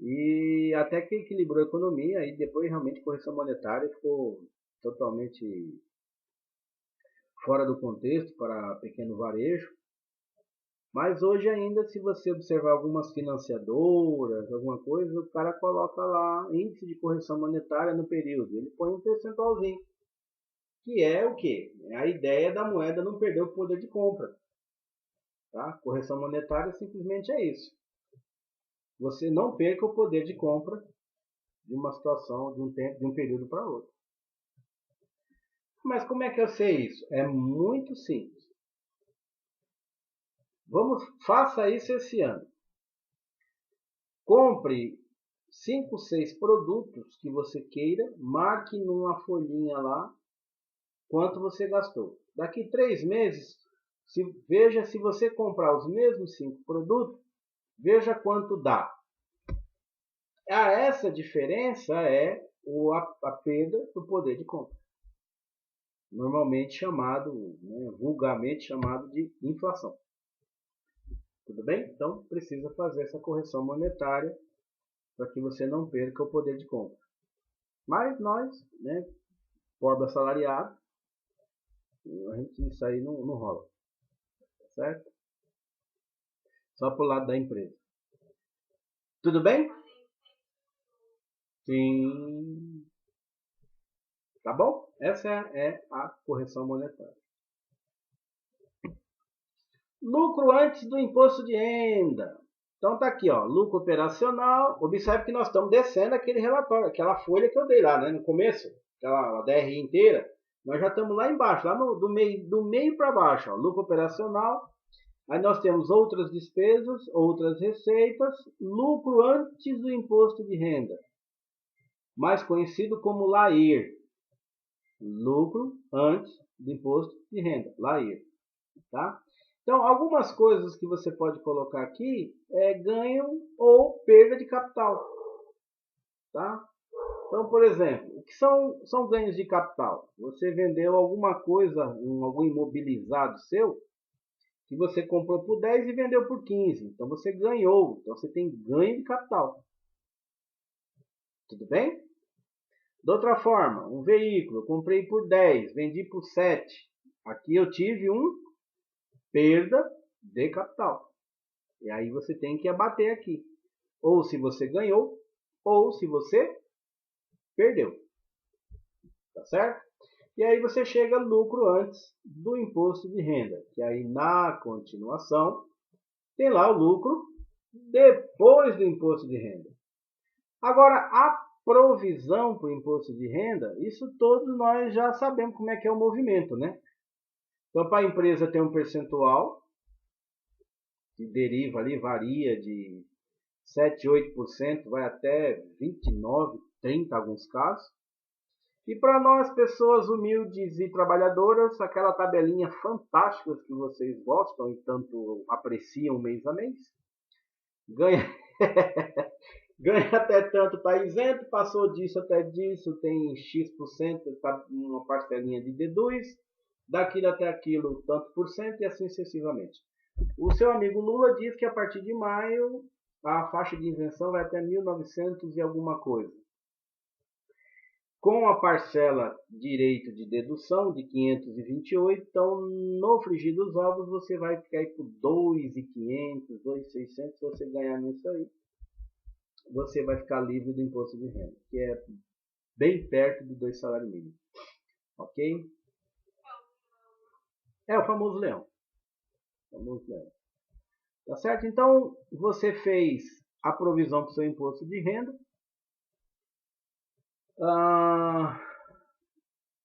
B: E até que equilibrou a economia, aí depois realmente correção monetária ficou totalmente fora do contexto para pequeno varejo. Mas hoje ainda, se você observar algumas financiadoras, alguma coisa, o cara coloca lá índice de correção monetária no período. Ele põe um percentualzinho, que é o quê? É a ideia da moeda não perder o poder de compra. Tá? Correção monetária simplesmente é isso. Você não perca o poder de compra de uma situação, de um tempo, de um período para outro. Mas como é que eu sei isso? É muito simples. Faça isso esse ano. Compre 5, 6 produtos que você queira, marque numa folhinha lá quanto você gastou. Daqui 3 meses, veja se você comprar os mesmos 5 produtos, veja quanto dá. Essa diferença é a perda do poder de compra. Normalmente chamado, vulgarmente chamado de inflação. Tudo bem? Então precisa fazer essa correção monetária para que você não perca o poder de compra. Mas nós, pobre assalariado, isso aí não rola. Certo? Só pro lado da empresa. Tudo bem? Sim. Tá bom? Essa é a correção monetária. Lucro antes do imposto de renda. Então tá aqui, ó, lucro operacional. Observe que nós estamos descendo aquele relatório, aquela folha que eu dei lá, no começo, aquela DRI inteira. Nós já estamos lá embaixo, lá do meio para baixo, ó, lucro operacional. Aí nós temos outras despesas, outras receitas, lucro antes do imposto de renda, mais conhecido como LAIR. Lucro antes do imposto de renda, LAIR. Tá? Então, algumas coisas que você pode colocar aqui é ganho ou perda de capital. Tá? Então, por exemplo, o que são ganhos de capital? Você vendeu alguma coisa, algum imobilizado seu, que você comprou por 10 e vendeu por 15. Então você ganhou. Então você tem ganho de capital. Tudo bem? De outra forma, um veículo, eu comprei por 10, vendi por 7. Aqui eu tive uma perda de capital. E aí você tem que abater aqui. Ou se você ganhou, ou se você perdeu. Tá certo? E aí você chega no lucro antes do imposto de renda. Que aí na continuação tem lá o lucro depois do imposto de renda. Agora, a provisão para o imposto de renda, isso todos nós já sabemos como é que é o movimento, né? Então, para a empresa tem um percentual que deriva ali, varia de 7, 8%, vai até 29, 30 em alguns casos. E para nós, pessoas humildes e trabalhadoras, aquela tabelinha fantástica que vocês gostam e tanto apreciam mês a mês, ganha, ganha até tanto, está isento, passou disso até disso, tem X%, tá uma parcelinha de deduz, daquilo até aquilo, tanto por cento e assim sucessivamente. O seu amigo Lula diz que a partir de maio a faixa de isenção vai até 1.900 e alguma coisa. Com a parcela direito de dedução de 528, então no frigir dos ovos você vai ficar aí por 2.500, 2.600, se você ganhar nisso aí, você vai ficar livre do imposto de renda, que é bem perto de 2 salários mínimos. Ok? É o famoso leão. Tá certo? Então, você fez a provisão para o seu imposto de renda.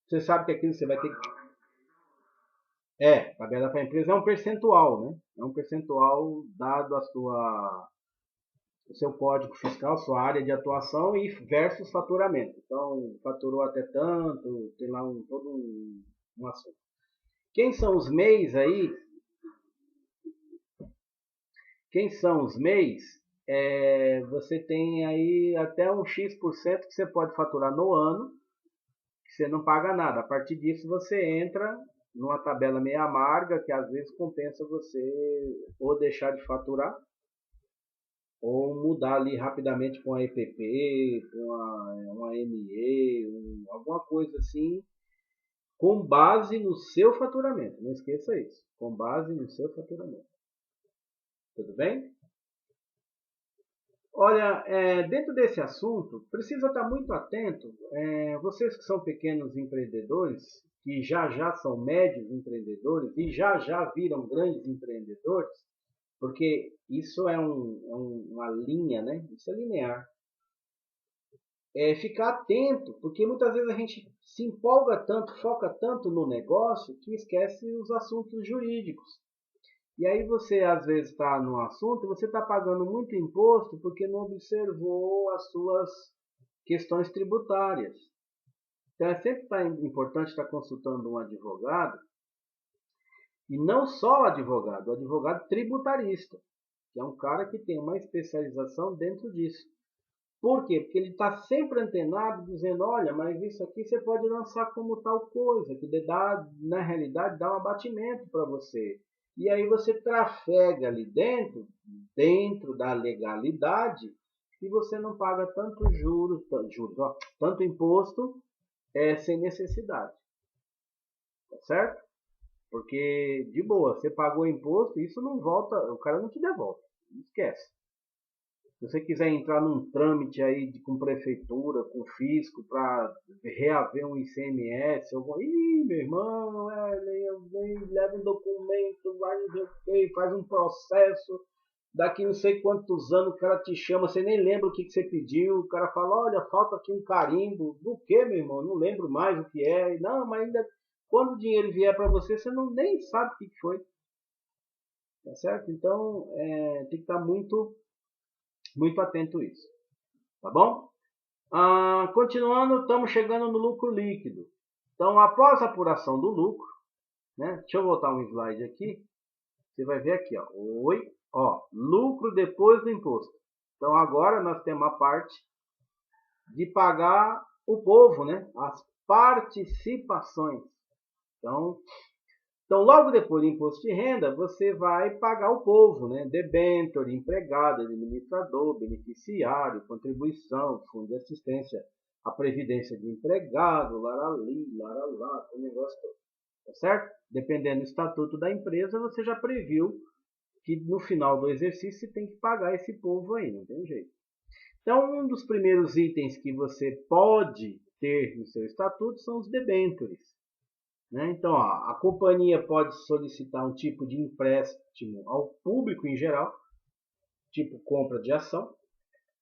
B: Você sabe que aquilo você vai ter que... tabela para a empresa é um percentual, né? É um percentual dado o seu código fiscal, sua área de atuação e versus faturamento. Então, faturou até tanto, tem lá todo um assunto. Quem são os MEIs aí? Quem são os MEIs? Você tem aí até um X% que você pode faturar no ano, que você não paga nada. A partir disso você entra numa tabela meio amarga, que às vezes compensa você ou deixar de faturar, ou mudar ali rapidamente para uma EPP, para uma ME, alguma coisa assim, com base no seu faturamento. Não esqueça isso, com base no seu faturamento. Tudo bem? Olha, dentro desse assunto, precisa estar muito atento. Vocês que são pequenos empreendedores, que já são médios empreendedores e já viram grandes empreendedores, porque isso é uma linha, né? Isso é linear. Ficar atento, porque muitas vezes a gente se empolga tanto, foca tanto no negócio, que esquece os assuntos jurídicos. E aí você às vezes está no assunto, você está pagando muito imposto porque não observou as suas questões tributárias. Então é sempre importante estar consultando um advogado, e não só o advogado tributarista, que é um cara que tem uma especialização dentro disso. Por quê? Porque ele está sempre antenado, dizendo, olha, mas isso aqui você pode lançar como tal coisa, que dá, na realidade dá um abatimento para você. E aí você trafega ali dentro da legalidade, e você não paga tanto juros, tanto imposto sem necessidade. Tá certo? Porque, de boa, você pagou imposto, isso não volta, o cara não te devolve. Esquece. Se você quiser entrar num trâmite aí com prefeitura, com fisco, para reaver um ICMS, meu irmão, leva um documento, vai faz um processo, daqui não sei quantos anos o cara te chama, você nem lembra o que você pediu, o cara fala, olha, falta aqui um carimbo, do que, meu irmão? Não lembro mais o que é, não, mas ainda, quando o dinheiro vier para você, você nem sabe o que foi. Tá certo? Então, tem que estar muito atento a isso, tá bom? Continuando, estamos chegando no lucro líquido. Então, após a apuração do lucro, né? Deixa eu voltar um slide aqui. Você vai ver aqui, lucro depois do imposto. Então, agora nós temos a parte de pagar o povo, né? As participações. Então, logo depois do imposto de renda, você vai pagar o povo, né? Debenture, empregado, administrador, beneficiário, contribuição, fundo de assistência, a previdência de empregado, larali, laralá, o negócio todo. Tá certo? Dependendo do estatuto da empresa, você já previu que no final do exercício você tem que pagar esse povo aí, não tem jeito. Então, um dos primeiros itens que você pode ter no seu estatuto são os debentures. Né? Então, ó, a companhia pode solicitar um tipo de empréstimo ao público em geral, tipo compra de ação,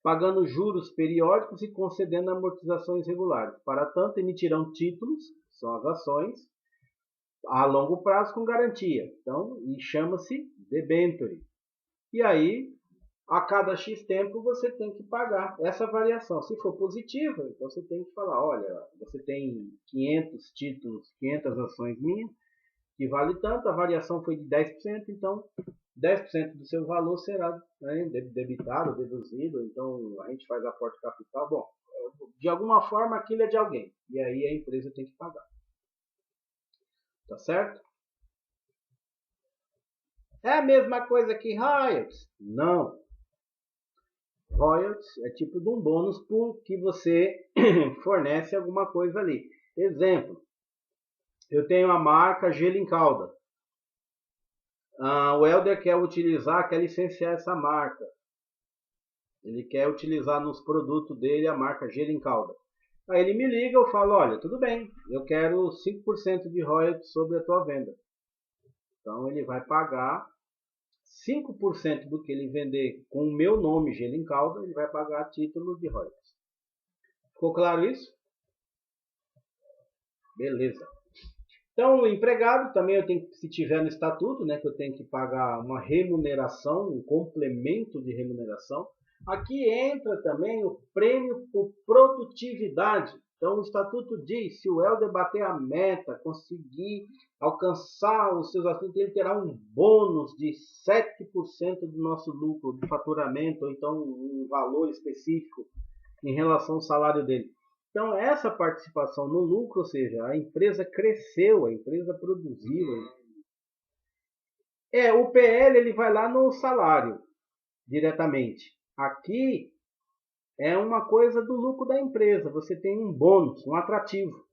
B: pagando juros periódicos e concedendo amortizações regulares. Para tanto, emitirão títulos, que são as ações, a longo prazo com garantia. Então, e chama-se debenture. E aí, a cada X tempo, você tem que pagar essa variação. Se for positiva, então você tem que falar, olha, você tem 500 títulos, 500 ações minhas, que vale tanto, a variação foi de 10%, então 10% do seu valor será, né, debitado, deduzido, então a gente faz aporte capital. Bom, de alguma forma aquilo é de alguém, e aí a empresa tem que pagar. Tá certo? É a mesma coisa que royalties? Não. Royalties é tipo de um bônus porque você fornece alguma coisa ali. Exemplo, eu tenho a marca Gelo em Calda. O Helder quer licenciar essa marca. Ele quer utilizar nos produtos dele a marca Gelo em Calda. Aí ele me liga, eu falo, olha, tudo bem, eu quero 5% de royalties sobre a tua venda. Então ele vai pagar 5% do que ele vender com o meu nome, Gelo em Calda, ele vai pagar a título de royalties. Ficou claro isso? Beleza. Então, o empregado também eu tenho, se tiver no estatuto, né, que eu tenho que pagar uma remuneração, um complemento de remuneração. Aqui entra também o prêmio por produtividade. Então, o estatuto diz, se o Helder bater a meta, conseguir alcançar os seus assuntos, ele terá um bônus de 7% do nosso lucro, de faturamento, ou então um valor específico em relação ao salário dele. Então, essa participação no lucro, ou seja, a empresa cresceu, a empresa produziu. O PL ele vai lá no salário, diretamente. Aqui é uma coisa do lucro da empresa. Você tem um bônus, um atrativo.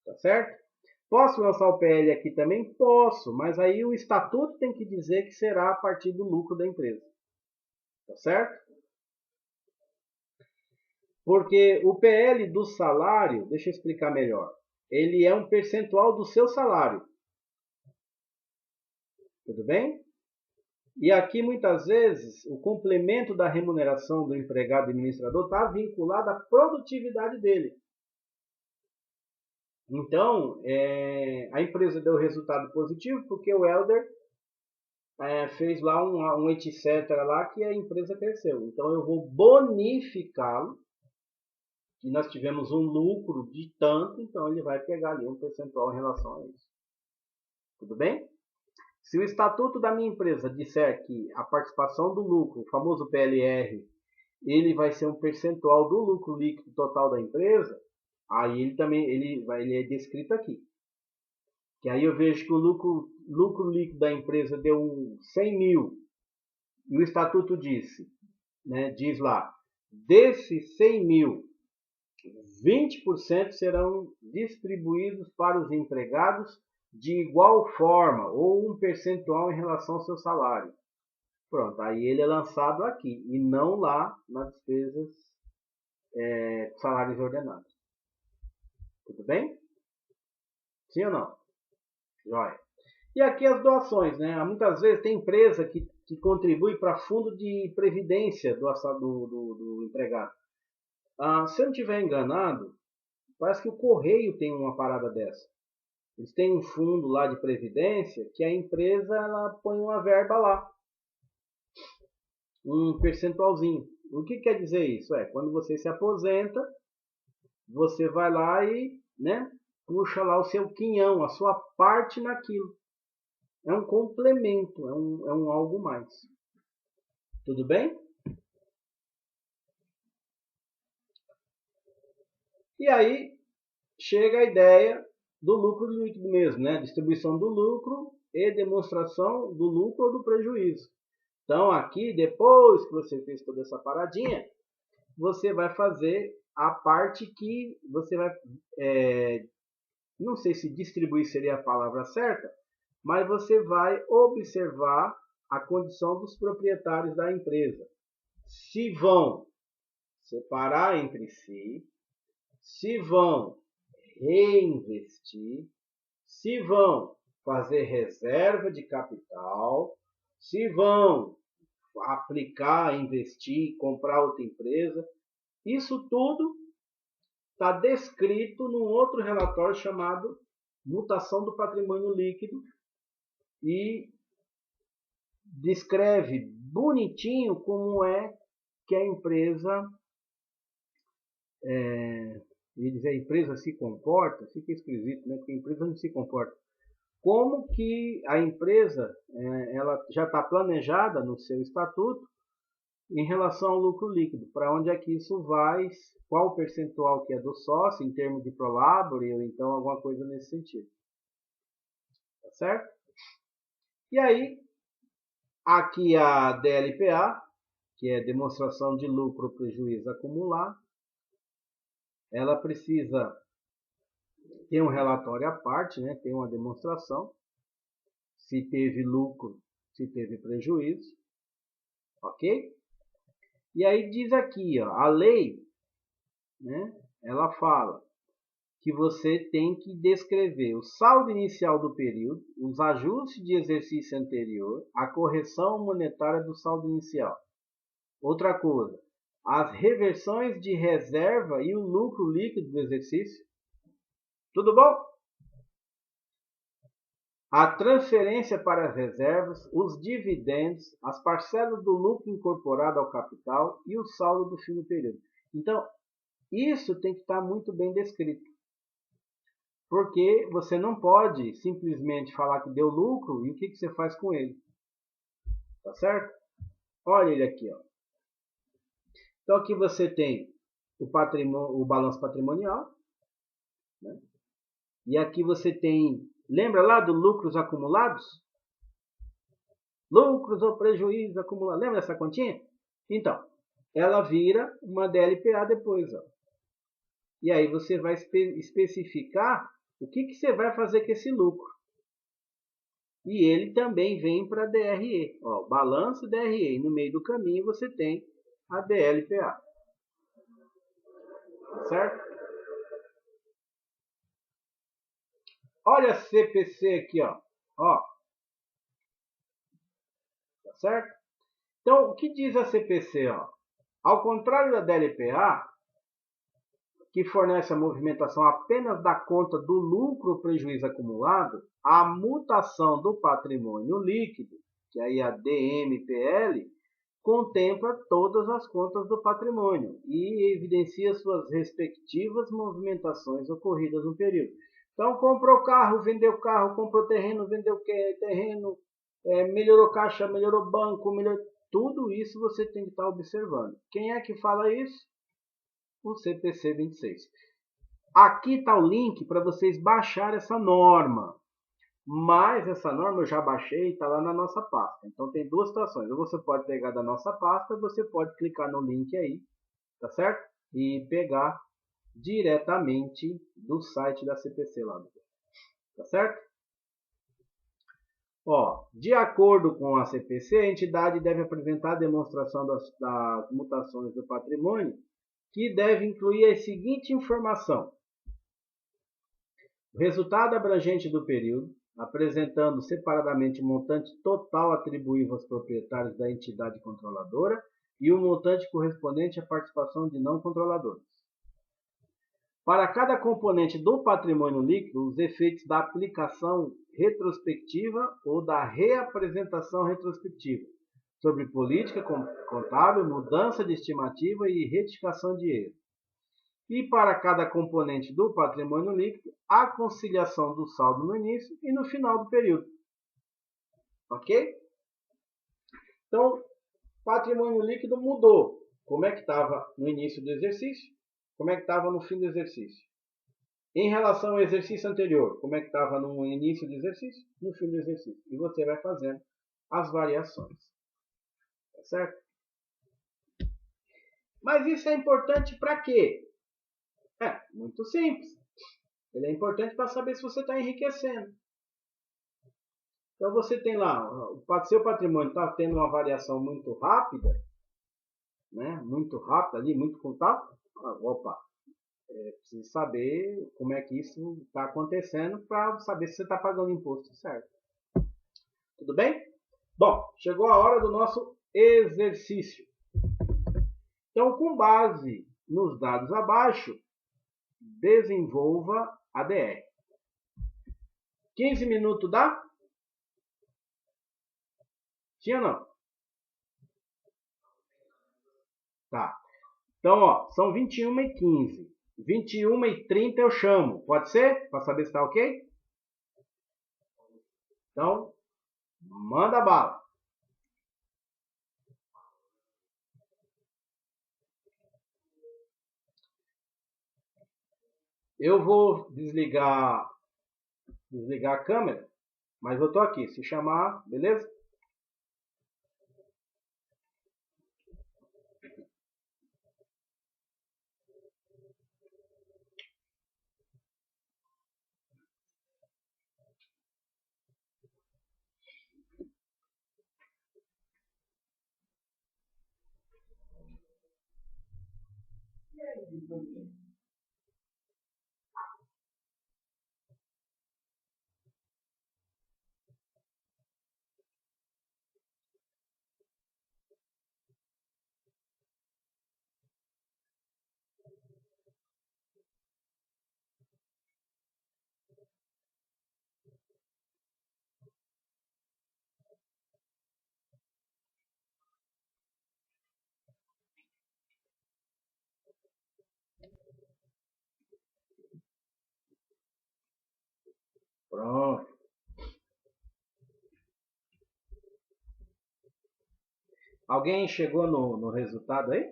B: Tá certo? Posso lançar o PL aqui também? Posso, mas aí o estatuto tem que dizer que será a partir do lucro da empresa. Tá certo? Porque o PL do salário, deixa eu explicar melhor, ele é um percentual do seu salário. Tudo bem? E aqui, muitas vezes, o complemento da remuneração do empregado administrador está vinculado à produtividade dele. Então, a empresa deu resultado positivo porque o Helder fez lá um etc. lá que a empresa cresceu. Então, eu vou bonificá-lo. E nós tivemos um lucro de tanto, então ele vai pegar ali um percentual em relação a isso. Tudo bem? Se o estatuto da minha empresa disser que a participação do lucro, o famoso PLR, ele vai ser um percentual do lucro líquido total da empresa, aí ele é descrito aqui. Que aí eu vejo que o lucro líquido da empresa deu 100 mil, e o estatuto diz lá, desses 100 mil, 20% serão distribuídos para os empregados de igual forma, ou um percentual em relação ao seu salário. Pronto, aí ele é lançado aqui, e não lá nas despesas, salários ordenados. Tudo bem? Sim ou não? Joia. E aqui as doações, né? Muitas vezes tem empresa que contribui para fundo de previdência do empregado. Se eu não estiver enganado, parece que o Correio tem uma parada dessa. Eles têm um fundo lá de previdência que a empresa ela põe uma verba lá, um percentualzinho. O que quer dizer isso? Quando você se aposenta, você vai lá e puxa lá o seu quinhão, a sua parte naquilo. É um complemento, é um algo mais. Tudo bem? E aí chega a ideia do lucro líquido mesmo, né? Distribuição do lucro e demonstração do lucro ou do prejuízo. Então aqui, depois que você fez toda essa paradinha, você vai fazer a parte que você vai, não sei se distribuir seria a palavra certa, mas você vai observar a condição dos proprietários da empresa. Se vão separar entre si, se vão reinvestir, se vão fazer reserva de capital, se vão aplicar, investir, comprar outra empresa. Isso tudo está descrito num outro relatório chamado Mutação do Patrimônio Líquido e descreve bonitinho como é que a empresa, a empresa se comporta, fica esquisito, né? Porque a empresa não se comporta. Como que a empresa ela já está planejada no seu estatuto em relação ao lucro líquido, para onde é que isso vai, qual o percentual que é do sócio em termos de prolabore ou então alguma coisa nesse sentido. Tá certo? E aí, aqui a DLPA, que é demonstração de lucro ou prejuízo acumulado, ela precisa ter um relatório à parte, né? Tem uma demonstração, se teve lucro, se teve prejuízo, ok? E aí diz aqui, ó, a lei, né, ela fala que você tem que descrever o saldo inicial do período, os ajustes de exercício anterior, a correção monetária do saldo inicial. Outra coisa, as reversões de reserva e o lucro líquido do exercício. Tudo bom? A transferência para as reservas, os dividendos, as parcelas do lucro incorporado ao capital e o saldo do fim do período. Então, isso tem que estar muito bem descrito. Porque você não pode simplesmente falar que deu lucro e o que você faz com ele. Tá certo? Olha ele aqui, ó. Então aqui você tem o balanço patrimonial, né? E aqui você tem, lembra lá do lucros acumulados? Lucros ou prejuízos acumulados. Lembra dessa continha? Então, ela vira uma DLPA depois, ó. E aí você vai especificar o que você vai fazer com esse lucro. E ele também vem para a DRE. Ó, balanço DRE. E no meio do caminho você tem a DLPA. Certo? Olha a CPC aqui, ó. Tá certo? Então, o que diz a CPC? Ó? Ao contrário da DLPA, que fornece a movimentação apenas da conta do lucro ou prejuízo acumulado, a mutação do patrimônio líquido, que aí a DMPL, contempla todas as contas do patrimônio e evidencia suas respectivas movimentações ocorridas no período. Então, comprou carro, vendeu carro, comprou terreno, vendeu terreno, melhorou caixa, melhorou banco, tudo isso você tem que estar observando. Quem é que fala isso? O CPC 26. Aqui está o link para vocês baixarem essa norma. Mas essa norma eu já baixei e está lá na nossa pasta. Então tem duas situações. Ou você pode pegar da nossa pasta, ou você pode clicar no link aí, tá certo? E pegar diretamente do site da CPC lá. Tá certo? Ó, de acordo com a CPC, a entidade deve apresentar a demonstração das mutações do patrimônio, que deve incluir a seguinte informação: o resultado abrangente do período, apresentando separadamente o montante total atribuível aos proprietários da entidade controladora e o montante correspondente à participação de não controladores. Para cada componente do patrimônio líquido, os efeitos da aplicação retrospectiva ou da reapresentação retrospectiva sobre política contábil, mudança de estimativa e retificação de erro. E para cada componente do patrimônio líquido, a conciliação do saldo no início e no final do período. Ok? Então, patrimônio líquido mudou. Como é que estava no início do exercício? como é que estava no fim do exercício. Em relação ao exercício anterior, como é que estava no início do exercício, no fim do exercício. E você vai fazendo as variações. Tá certo? Mas isso é importante para quê? Muito simples. Ele é importante para saber se você está enriquecendo. Então você tem lá, o seu patrimônio está tendo uma variação muito rápida, né? Muito rápida ali, muito contato. Opa, preciso saber como é que isso está acontecendo para saber se você está pagando imposto certo. Tudo bem? Bom, chegou a hora do nosso exercício. Então, com base nos dados abaixo, desenvolva a DR. 15 minutos dá? Sim ou não? Tá. Então, ó, são 21h15. 21h30 eu chamo. Pode ser? Para saber se está ok? Então, manda bala. Eu vou desligar a câmera, mas eu tô aqui. Se chamar, beleza? Pronto. Alguém chegou no resultado aí?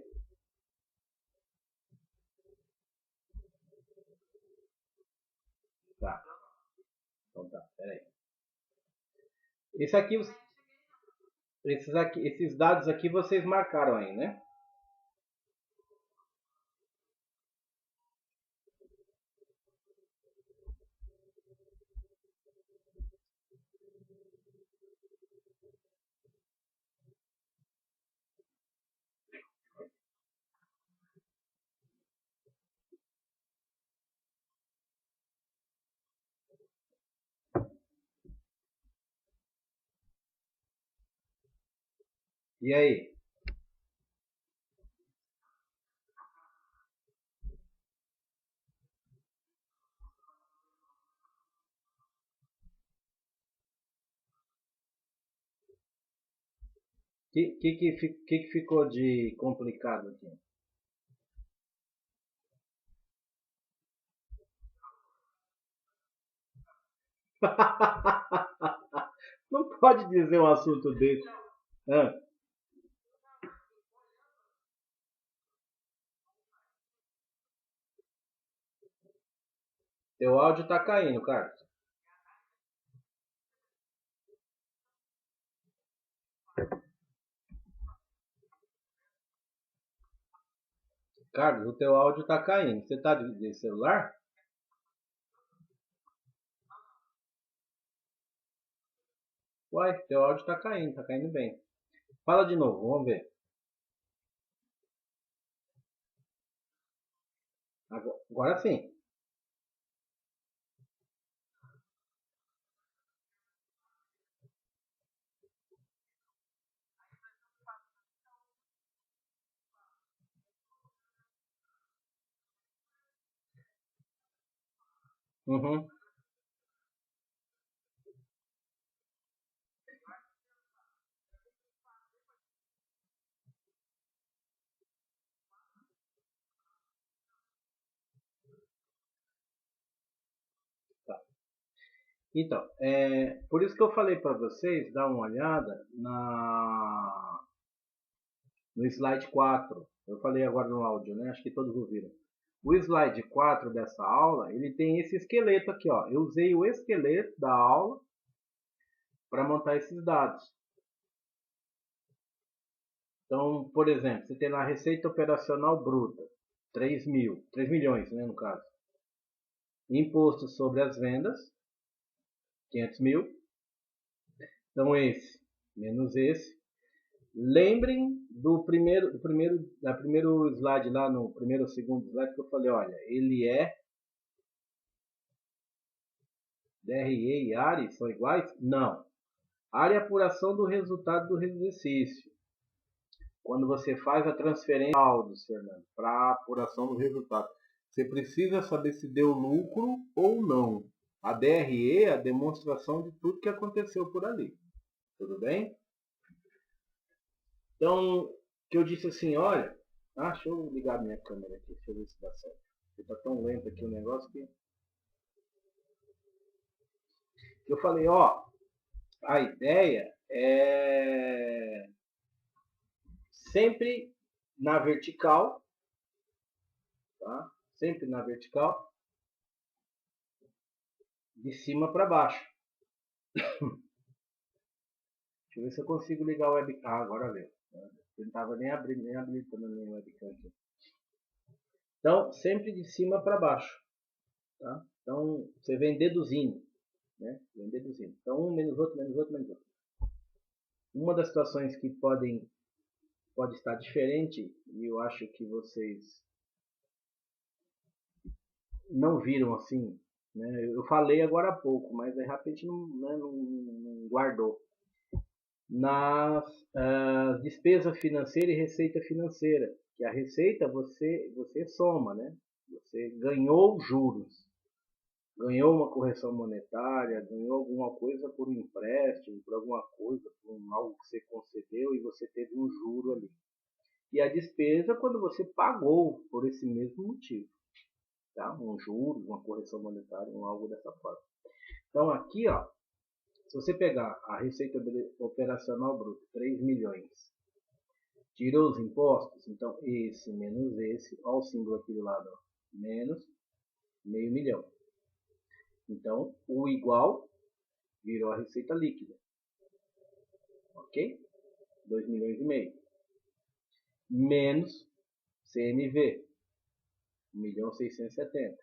B: Tá. Então tá, peraí. Esses dados aqui vocês marcaram aí, né? E aí? O que ficou de complicado aqui? Não pode dizer um assunto desse. Ah, teu áudio tá caindo, Carlos. Carlos, o teu áudio tá caindo. Você tá de celular? Uai, teu áudio tá caindo bem. Fala de novo, vamos ver. Agora sim. Uhum. Tá. Então, por isso que eu falei para vocês dar uma olhada no slide 4. Eu falei agora no áudio, né? Acho que todos ouviram. O slide 4 dessa aula, ele tem esse esqueleto aqui, ó. Eu usei o esqueleto da aula para montar esses dados. Então, por exemplo, você tem lá a receita operacional bruta, 3 milhões, né, no caso. Imposto sobre as vendas, 500 mil. Então, esse menos esse. Lembrem do primeiro slide lá, no primeiro ou segundo slide que eu falei, olha, ele é DRE e ARE são iguais? Não. ARE é a apuração do resultado do exercício. Quando você faz a transferência de saldos, Fernando, para a apuração do resultado, você precisa saber se deu lucro ou não. A DRE é a demonstração de tudo que aconteceu por ali. Tudo bem? Então, que eu disse assim, olha... deixa eu ligar minha câmera aqui, deixa eu ver se dá certo. Porque tá tão lento aqui o negócio que... Eu falei, ó, a ideia é sempre na vertical, tá? Sempre na vertical, de cima para baixo. Deixa eu ver se eu consigo ligar o webcam. Agora veio. Eu não estava nem habilitando a minha webcam aqui. Então, sempre de cima para baixo. Tá? Então, você vem deduzindo. Né? Vem deduzindo. Então, um menos outro, menos outro, menos outro. Uma das situações que pode estar diferente, e eu acho que vocês não viram assim, né? Eu falei agora há pouco, mas de repente não guardou. Nas despesa financeira e receita financeira, que a receita você soma, né? Você ganhou juros, ganhou uma correção monetária, ganhou alguma coisa por um empréstimo, por alguma coisa, por algo que você concedeu e você teve um juro ali. E a despesa quando você pagou por esse mesmo motivo, tá? Um juro, uma correção monetária, algo dessa forma. Então aqui, ó, se você pegar a receita operacional bruta, 3 milhões, tirou os impostos, então esse menos esse, olha o símbolo aqui do lado, ó, menos meio milhão. Então, o igual virou a receita líquida. Ok? 2 milhões e meio. Menos CMV, 1.670.000,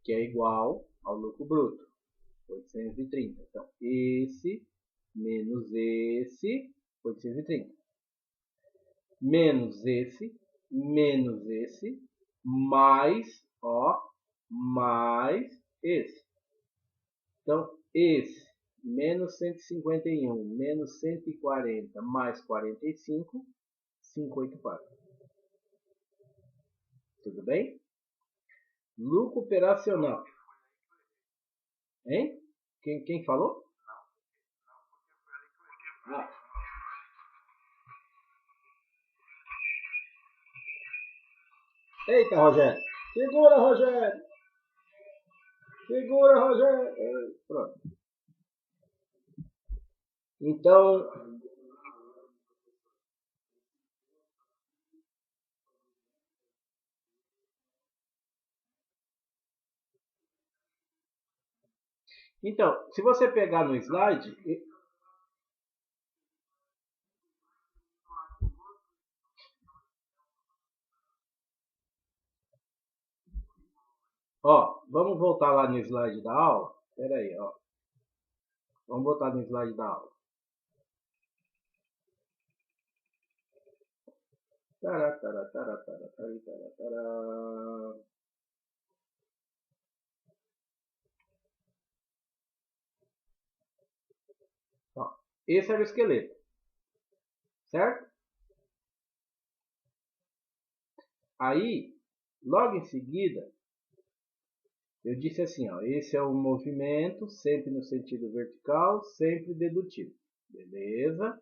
B: que é igual ao lucro bruto, 830. Então, esse menos esse, 830. Menos esse, mais, ó, mais esse. Então, esse, menos 151, menos 140, mais 45, 584. Tudo bem? Lucro operacional. Hein? Quem falou? Eita, Rogério. Segura, Rogério. Segura, Rogério. Pronto. Então, se você pegar no slide... Ó, vamos voltar lá no slide da aula. Espera aí, ó. Vamos voltar no slide da aula. Ó, esse era o esqueleto. Certo? Aí, logo em seguida, eu disse assim, ó, esse é o movimento, sempre no sentido vertical, sempre dedutivo. Beleza?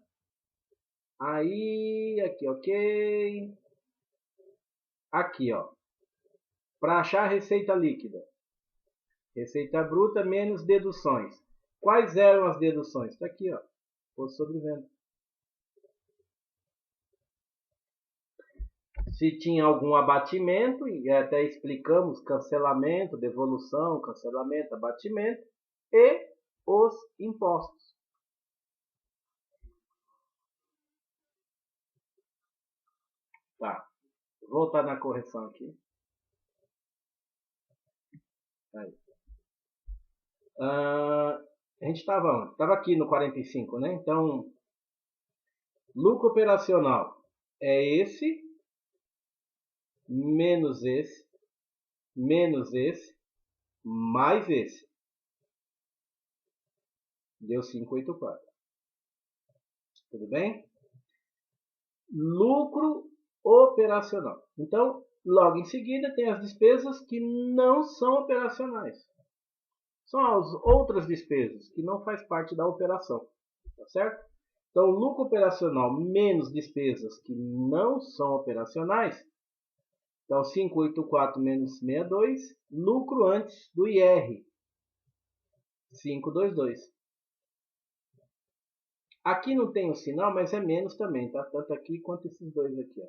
B: Aí, aqui, ok. Aqui, ó. Para achar a receita líquida. Receita bruta menos deduções. Quais eram as deduções? Está aqui, ó. Imposto sobre venda. se tinha algum abatimento, e até explicamos cancelamento, devolução, cancelamento, abatimento, e os impostos. Tá, vou voltar na correção aqui. Aí. A gente estava aqui no 45, né? Então, lucro operacional é esse, menos esse, mais esse. Deu 584. Tudo bem? Lucro operacional. Então, logo em seguida, tem as despesas que não são operacionais. São as outras despesas que não faz parte da operação. Tá certo? Então, lucro operacional menos despesas que não são operacionais. Então, 584 menos 62, lucro antes do IR, 522. Aqui não tem o sinal, mas é menos também, tá? Tanto aqui quanto esses dois aqui, ó.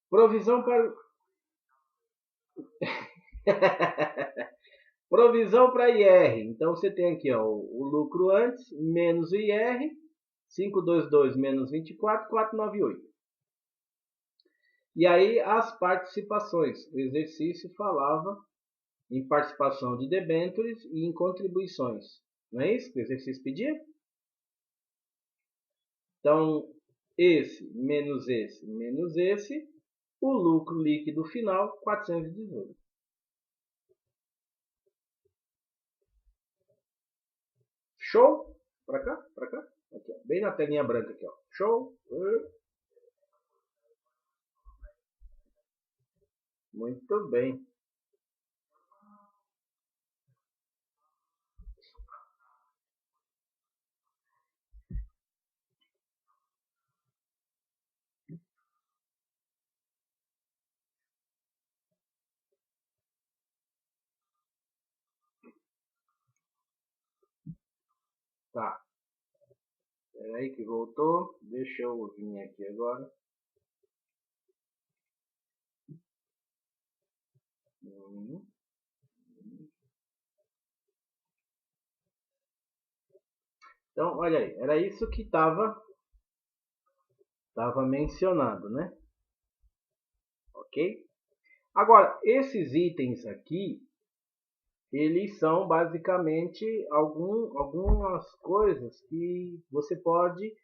B: Provisão para... Provisão para IR. Então, você tem aqui, ó, o lucro antes, menos o IR, 522 menos 24, 498. E aí, as participações. O exercício falava em participação de debêntures e em contribuições. Não é isso que o exercício pedia? Então, esse, menos esse, o lucro líquido final, 418. Show? Para cá, para cá. Aqui, ó. Bem na telinha branca aqui, ó. Show? Muito bem. Tá. Espera aí que voltou. Deixa eu vir aqui agora. Então, olha aí. Era isso que estava mencionado, né? Ok? Agora, esses itens aqui, eles são basicamente algumas coisas que você pode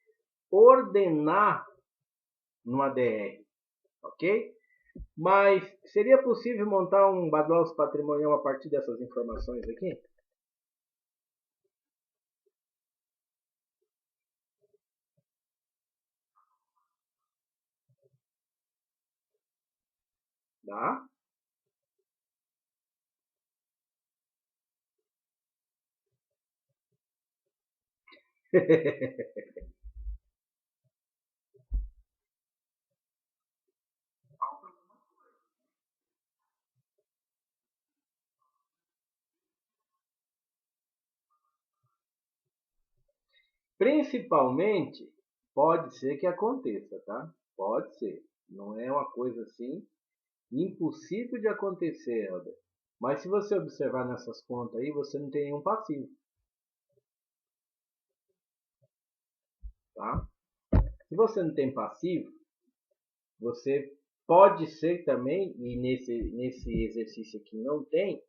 B: ordenar no ADR, ok? Mas seria possível montar um balanço patrimonial a partir dessas informações aqui? Tá? Principalmente, pode ser que aconteça, tá? Pode ser. Não é uma coisa assim impossível de acontecer, Helder. Mas se você observar nessas contas aí, você não tem nenhum passivo, tá? Se você não tem passivo, você pode ser também, e nesse exercício aqui não tem,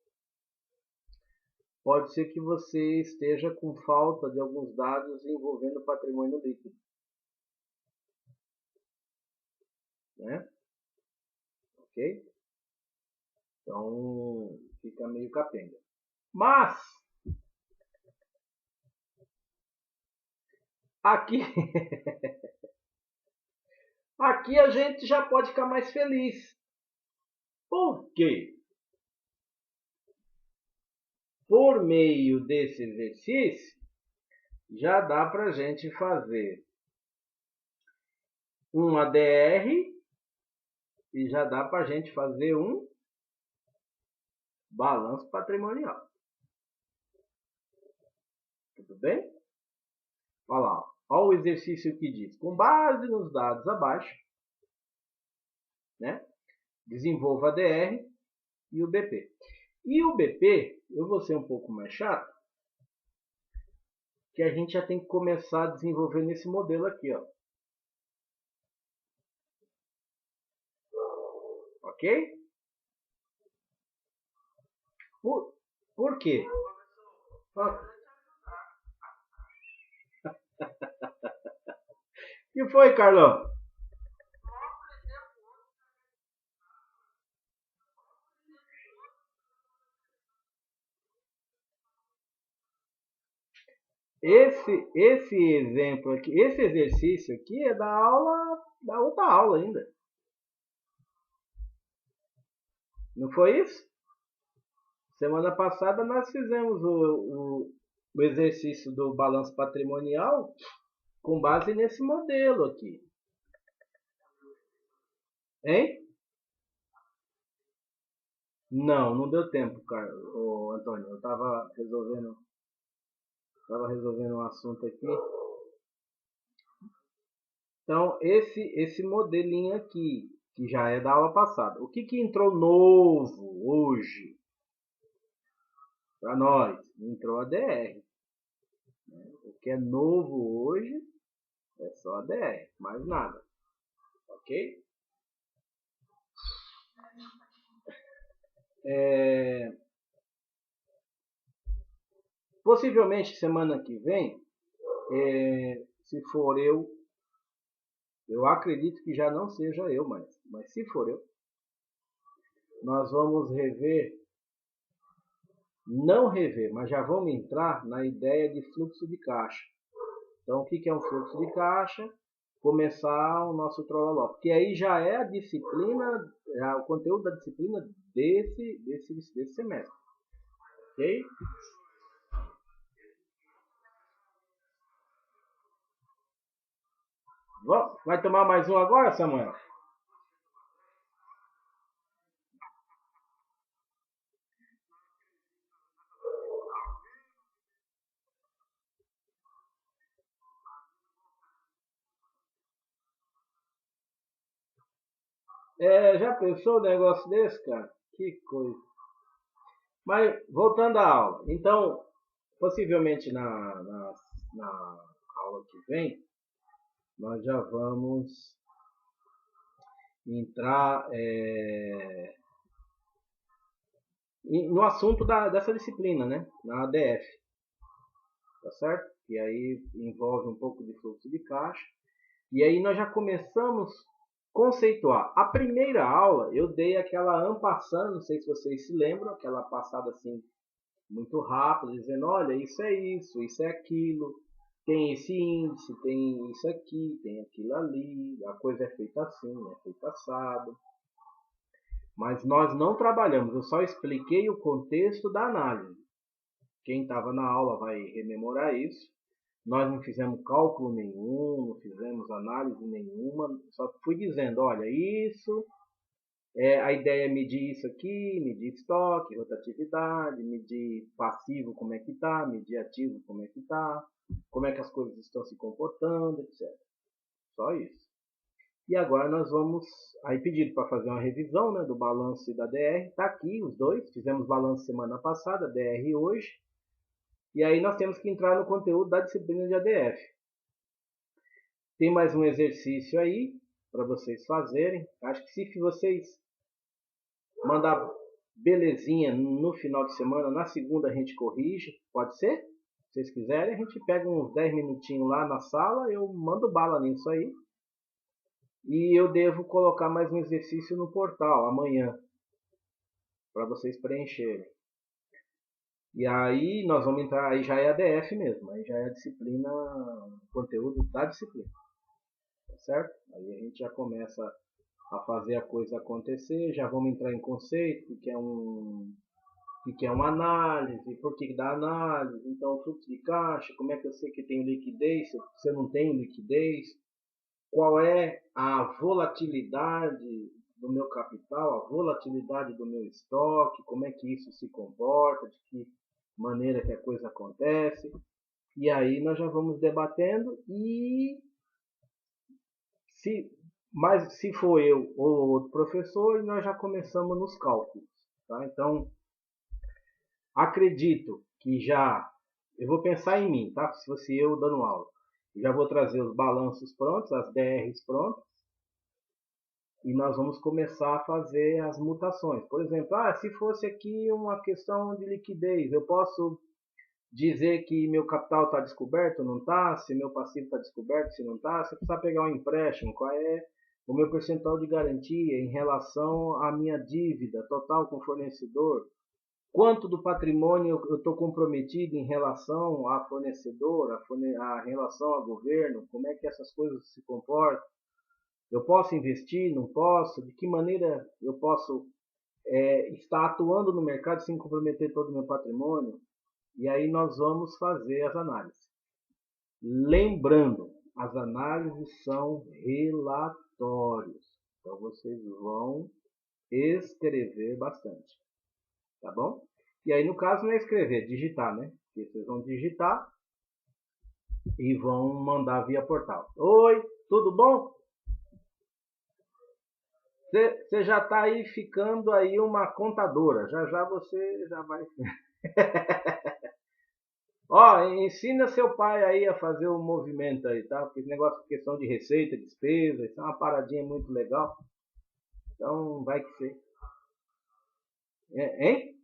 B: pode ser que você esteja com falta de alguns dados envolvendo patrimônio líquido, né? Ok? Então, fica meio capenga. Mas, aqui, aqui a gente já pode ficar mais feliz. Por quê? Por meio desse exercício, já dá para a gente fazer um ADR e já dá para a gente fazer um balanço patrimonial. Tudo bem? Olha lá, olha o exercício que diz. Com base nos dados abaixo, né? Desenvolva a DR e o BP. E o BP, eu vou ser um pouco mais chato, que a gente já tem que começar a desenvolver nesse modelo aqui, ó. Ok? Por quê? O que foi, Carlão? Esse exemplo aqui, esse exercício aqui é da outra aula ainda. Não foi isso? Semana passada nós fizemos o exercício do balanço patrimonial com base nesse modelo aqui. Hein? Não deu tempo, cara, Antônio. Eu estava resolvendo um assunto aqui. Então, esse modelinho aqui, que já é da aula passada. O que entrou novo hoje para nós? Entrou a DR. O que é novo hoje é só a DR, mais nada. Ok? Possivelmente semana que vem, se for eu acredito que já não seja eu mais, mas se for eu, nós vamos não rever, mas já vamos entrar na ideia de fluxo de caixa. Então, o que é um fluxo de caixa? Começar o nosso trololó, porque aí já é a disciplina, o conteúdo da disciplina desse semestre, ok? Vai tomar mais um agora, Samuel? Já pensou um negócio desse, cara? Que coisa. Mas, voltando à aula. Então, possivelmente na aula que vem, nós já vamos entrar no assunto dessa disciplina, né? Na ADF. Tá certo? Que aí envolve um pouco de fluxo de caixa. E aí nós já começamos a conceituar. A primeira aula eu dei aquela en passant, não sei se vocês se lembram, aquela passada assim muito rápida, dizendo, olha, isso é aquilo, tem esse índice, tem isso aqui, tem aquilo ali, a coisa é feita assim, é feita assado. Mas nós não trabalhamos, eu só expliquei o contexto da análise. Quem estava na aula vai rememorar isso. Nós não fizemos cálculo nenhum, não fizemos análise nenhuma, só fui dizendo, olha, isso, a ideia é medir isso aqui, medir estoque, rotatividade, medir passivo como é que está, medir ativo como é que está, como é que as coisas estão se comportando, etc. Só isso. E agora nós vamos, aí pedido para fazer uma revisão, né, do balanço e da DR, está aqui os dois, fizemos balanço semana passada, DR hoje, e aí nós temos que entrar no conteúdo da disciplina de ADF. Tem mais um exercício aí para vocês fazerem. Acho que se vocês mandar belezinha no final de semana, na segunda a gente corrige, pode ser? Se vocês quiserem, a gente pega uns 10 minutinhos lá na sala, eu mando bala nisso aí. E eu devo colocar mais um exercício no portal amanhã, para vocês preencherem. E aí nós vamos entrar, aí já é a DF mesmo, aí já é a disciplina, conteúdo da disciplina, tá certo? Aí a gente já começa a fazer a coisa acontecer, já vamos entrar em conceito, que é uma análise, por que dá análise, então o fluxo de caixa, como é que eu sei que tem liquidez, se eu não tenho liquidez, qual é a volatilidade do meu capital, a volatilidade do meu estoque, como é que isso se comporta, de que maneira que a coisa acontece. E aí nós já vamos debatendo e se Mas se for eu ou outro professor, nós já começamos nos cálculos. Tá? Então, acredito que já... Eu vou pensar em mim, tá? Se fosse eu dando aula. Já vou trazer os balanços prontos, as DRs prontas. E nós vamos começar a fazer as mutações. Por exemplo, se fosse aqui uma questão de liquidez, eu posso dizer que meu capital está descoberto ou não está, se meu passivo está descoberto, se não está, se eu precisar pegar um empréstimo, qual é o meu percentual de garantia em relação à minha dívida total com o fornecedor, quanto do patrimônio eu estou comprometido em relação a fornecedor, a relação a governo, como é que essas coisas se comportam, eu posso investir, não posso, de que maneira eu posso estar atuando no mercado sem comprometer todo o meu patrimônio. E aí nós vamos fazer as análises. Lembrando, as análises são relatórios. Então vocês vão escrever bastante. Tá bom? E aí no caso não é escrever, é digitar, né? Porque vocês vão digitar e vão mandar via portal. Oi, tudo bom? Você já está aí ficando aí uma contadora. Já já você já vai... Ó, ensina seu pai aí a fazer o movimento aí, tá? Porque esse negócio de questão de receita, despesa, isso é uma paradinha muito legal. Então, vai que ser. Hein?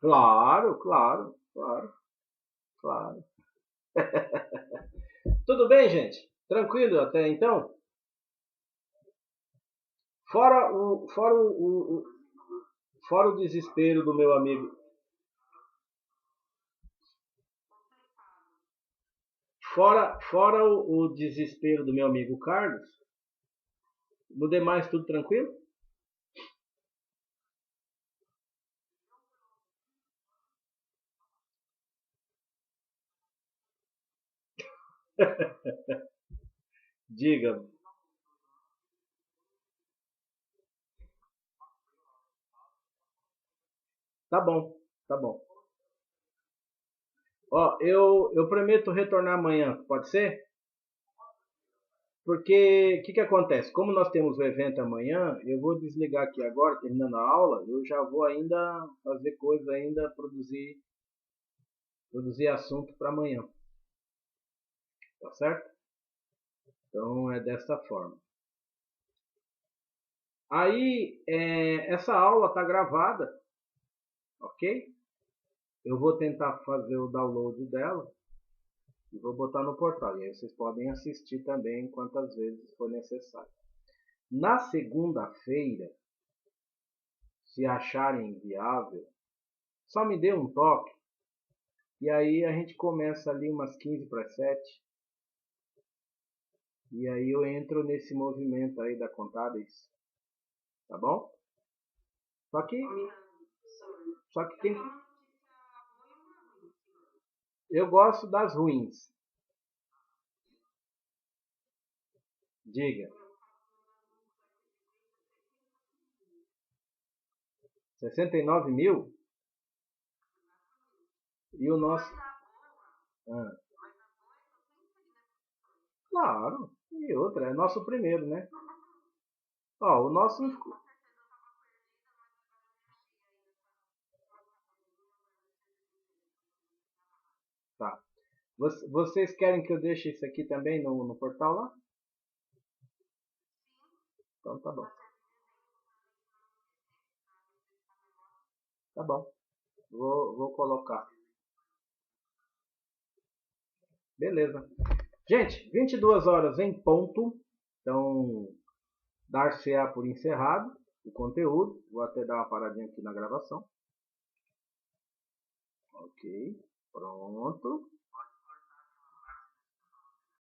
B: Claro, claro, claro, claro. Tudo bem, gente? Tranquilo até então? Fora o desespero do meu amigo. Fora o desespero do meu amigo Carlos, no demais tudo tranquilo? Diga. Tá bom, tá bom. Ó, eu prometo retornar amanhã, pode ser? Porque o que acontece? Como nós temos o evento amanhã, eu vou desligar aqui agora, terminando a aula, eu já vou ainda fazer coisa ainda, produzir assunto para amanhã. Tá certo? Então é dessa forma. Aí, essa aula está gravada, ok? Eu vou tentar fazer o download dela e vou botar no portal. E aí vocês podem assistir também quantas vezes for necessário. Na segunda-feira, se acharem viável, só me dê um toque. E aí a gente começa ali umas 15 para 7. E aí eu entro nesse movimento aí da Contábeis. Tá bom? Só que tem... Eu gosto das ruins. Diga. 69 mil? E o nosso... Ah, claro. E outra, é nosso primeiro, né? Ó, o nosso... Tá. Vocês querem que eu deixe isso aqui também no portal lá? Então tá bom. Tá bom. Vou colocar. Beleza. Gente, 22 horas em ponto. Então, dar-se-á por encerrado o conteúdo. Vou até dar uma paradinha aqui na gravação. Ok. Pronto.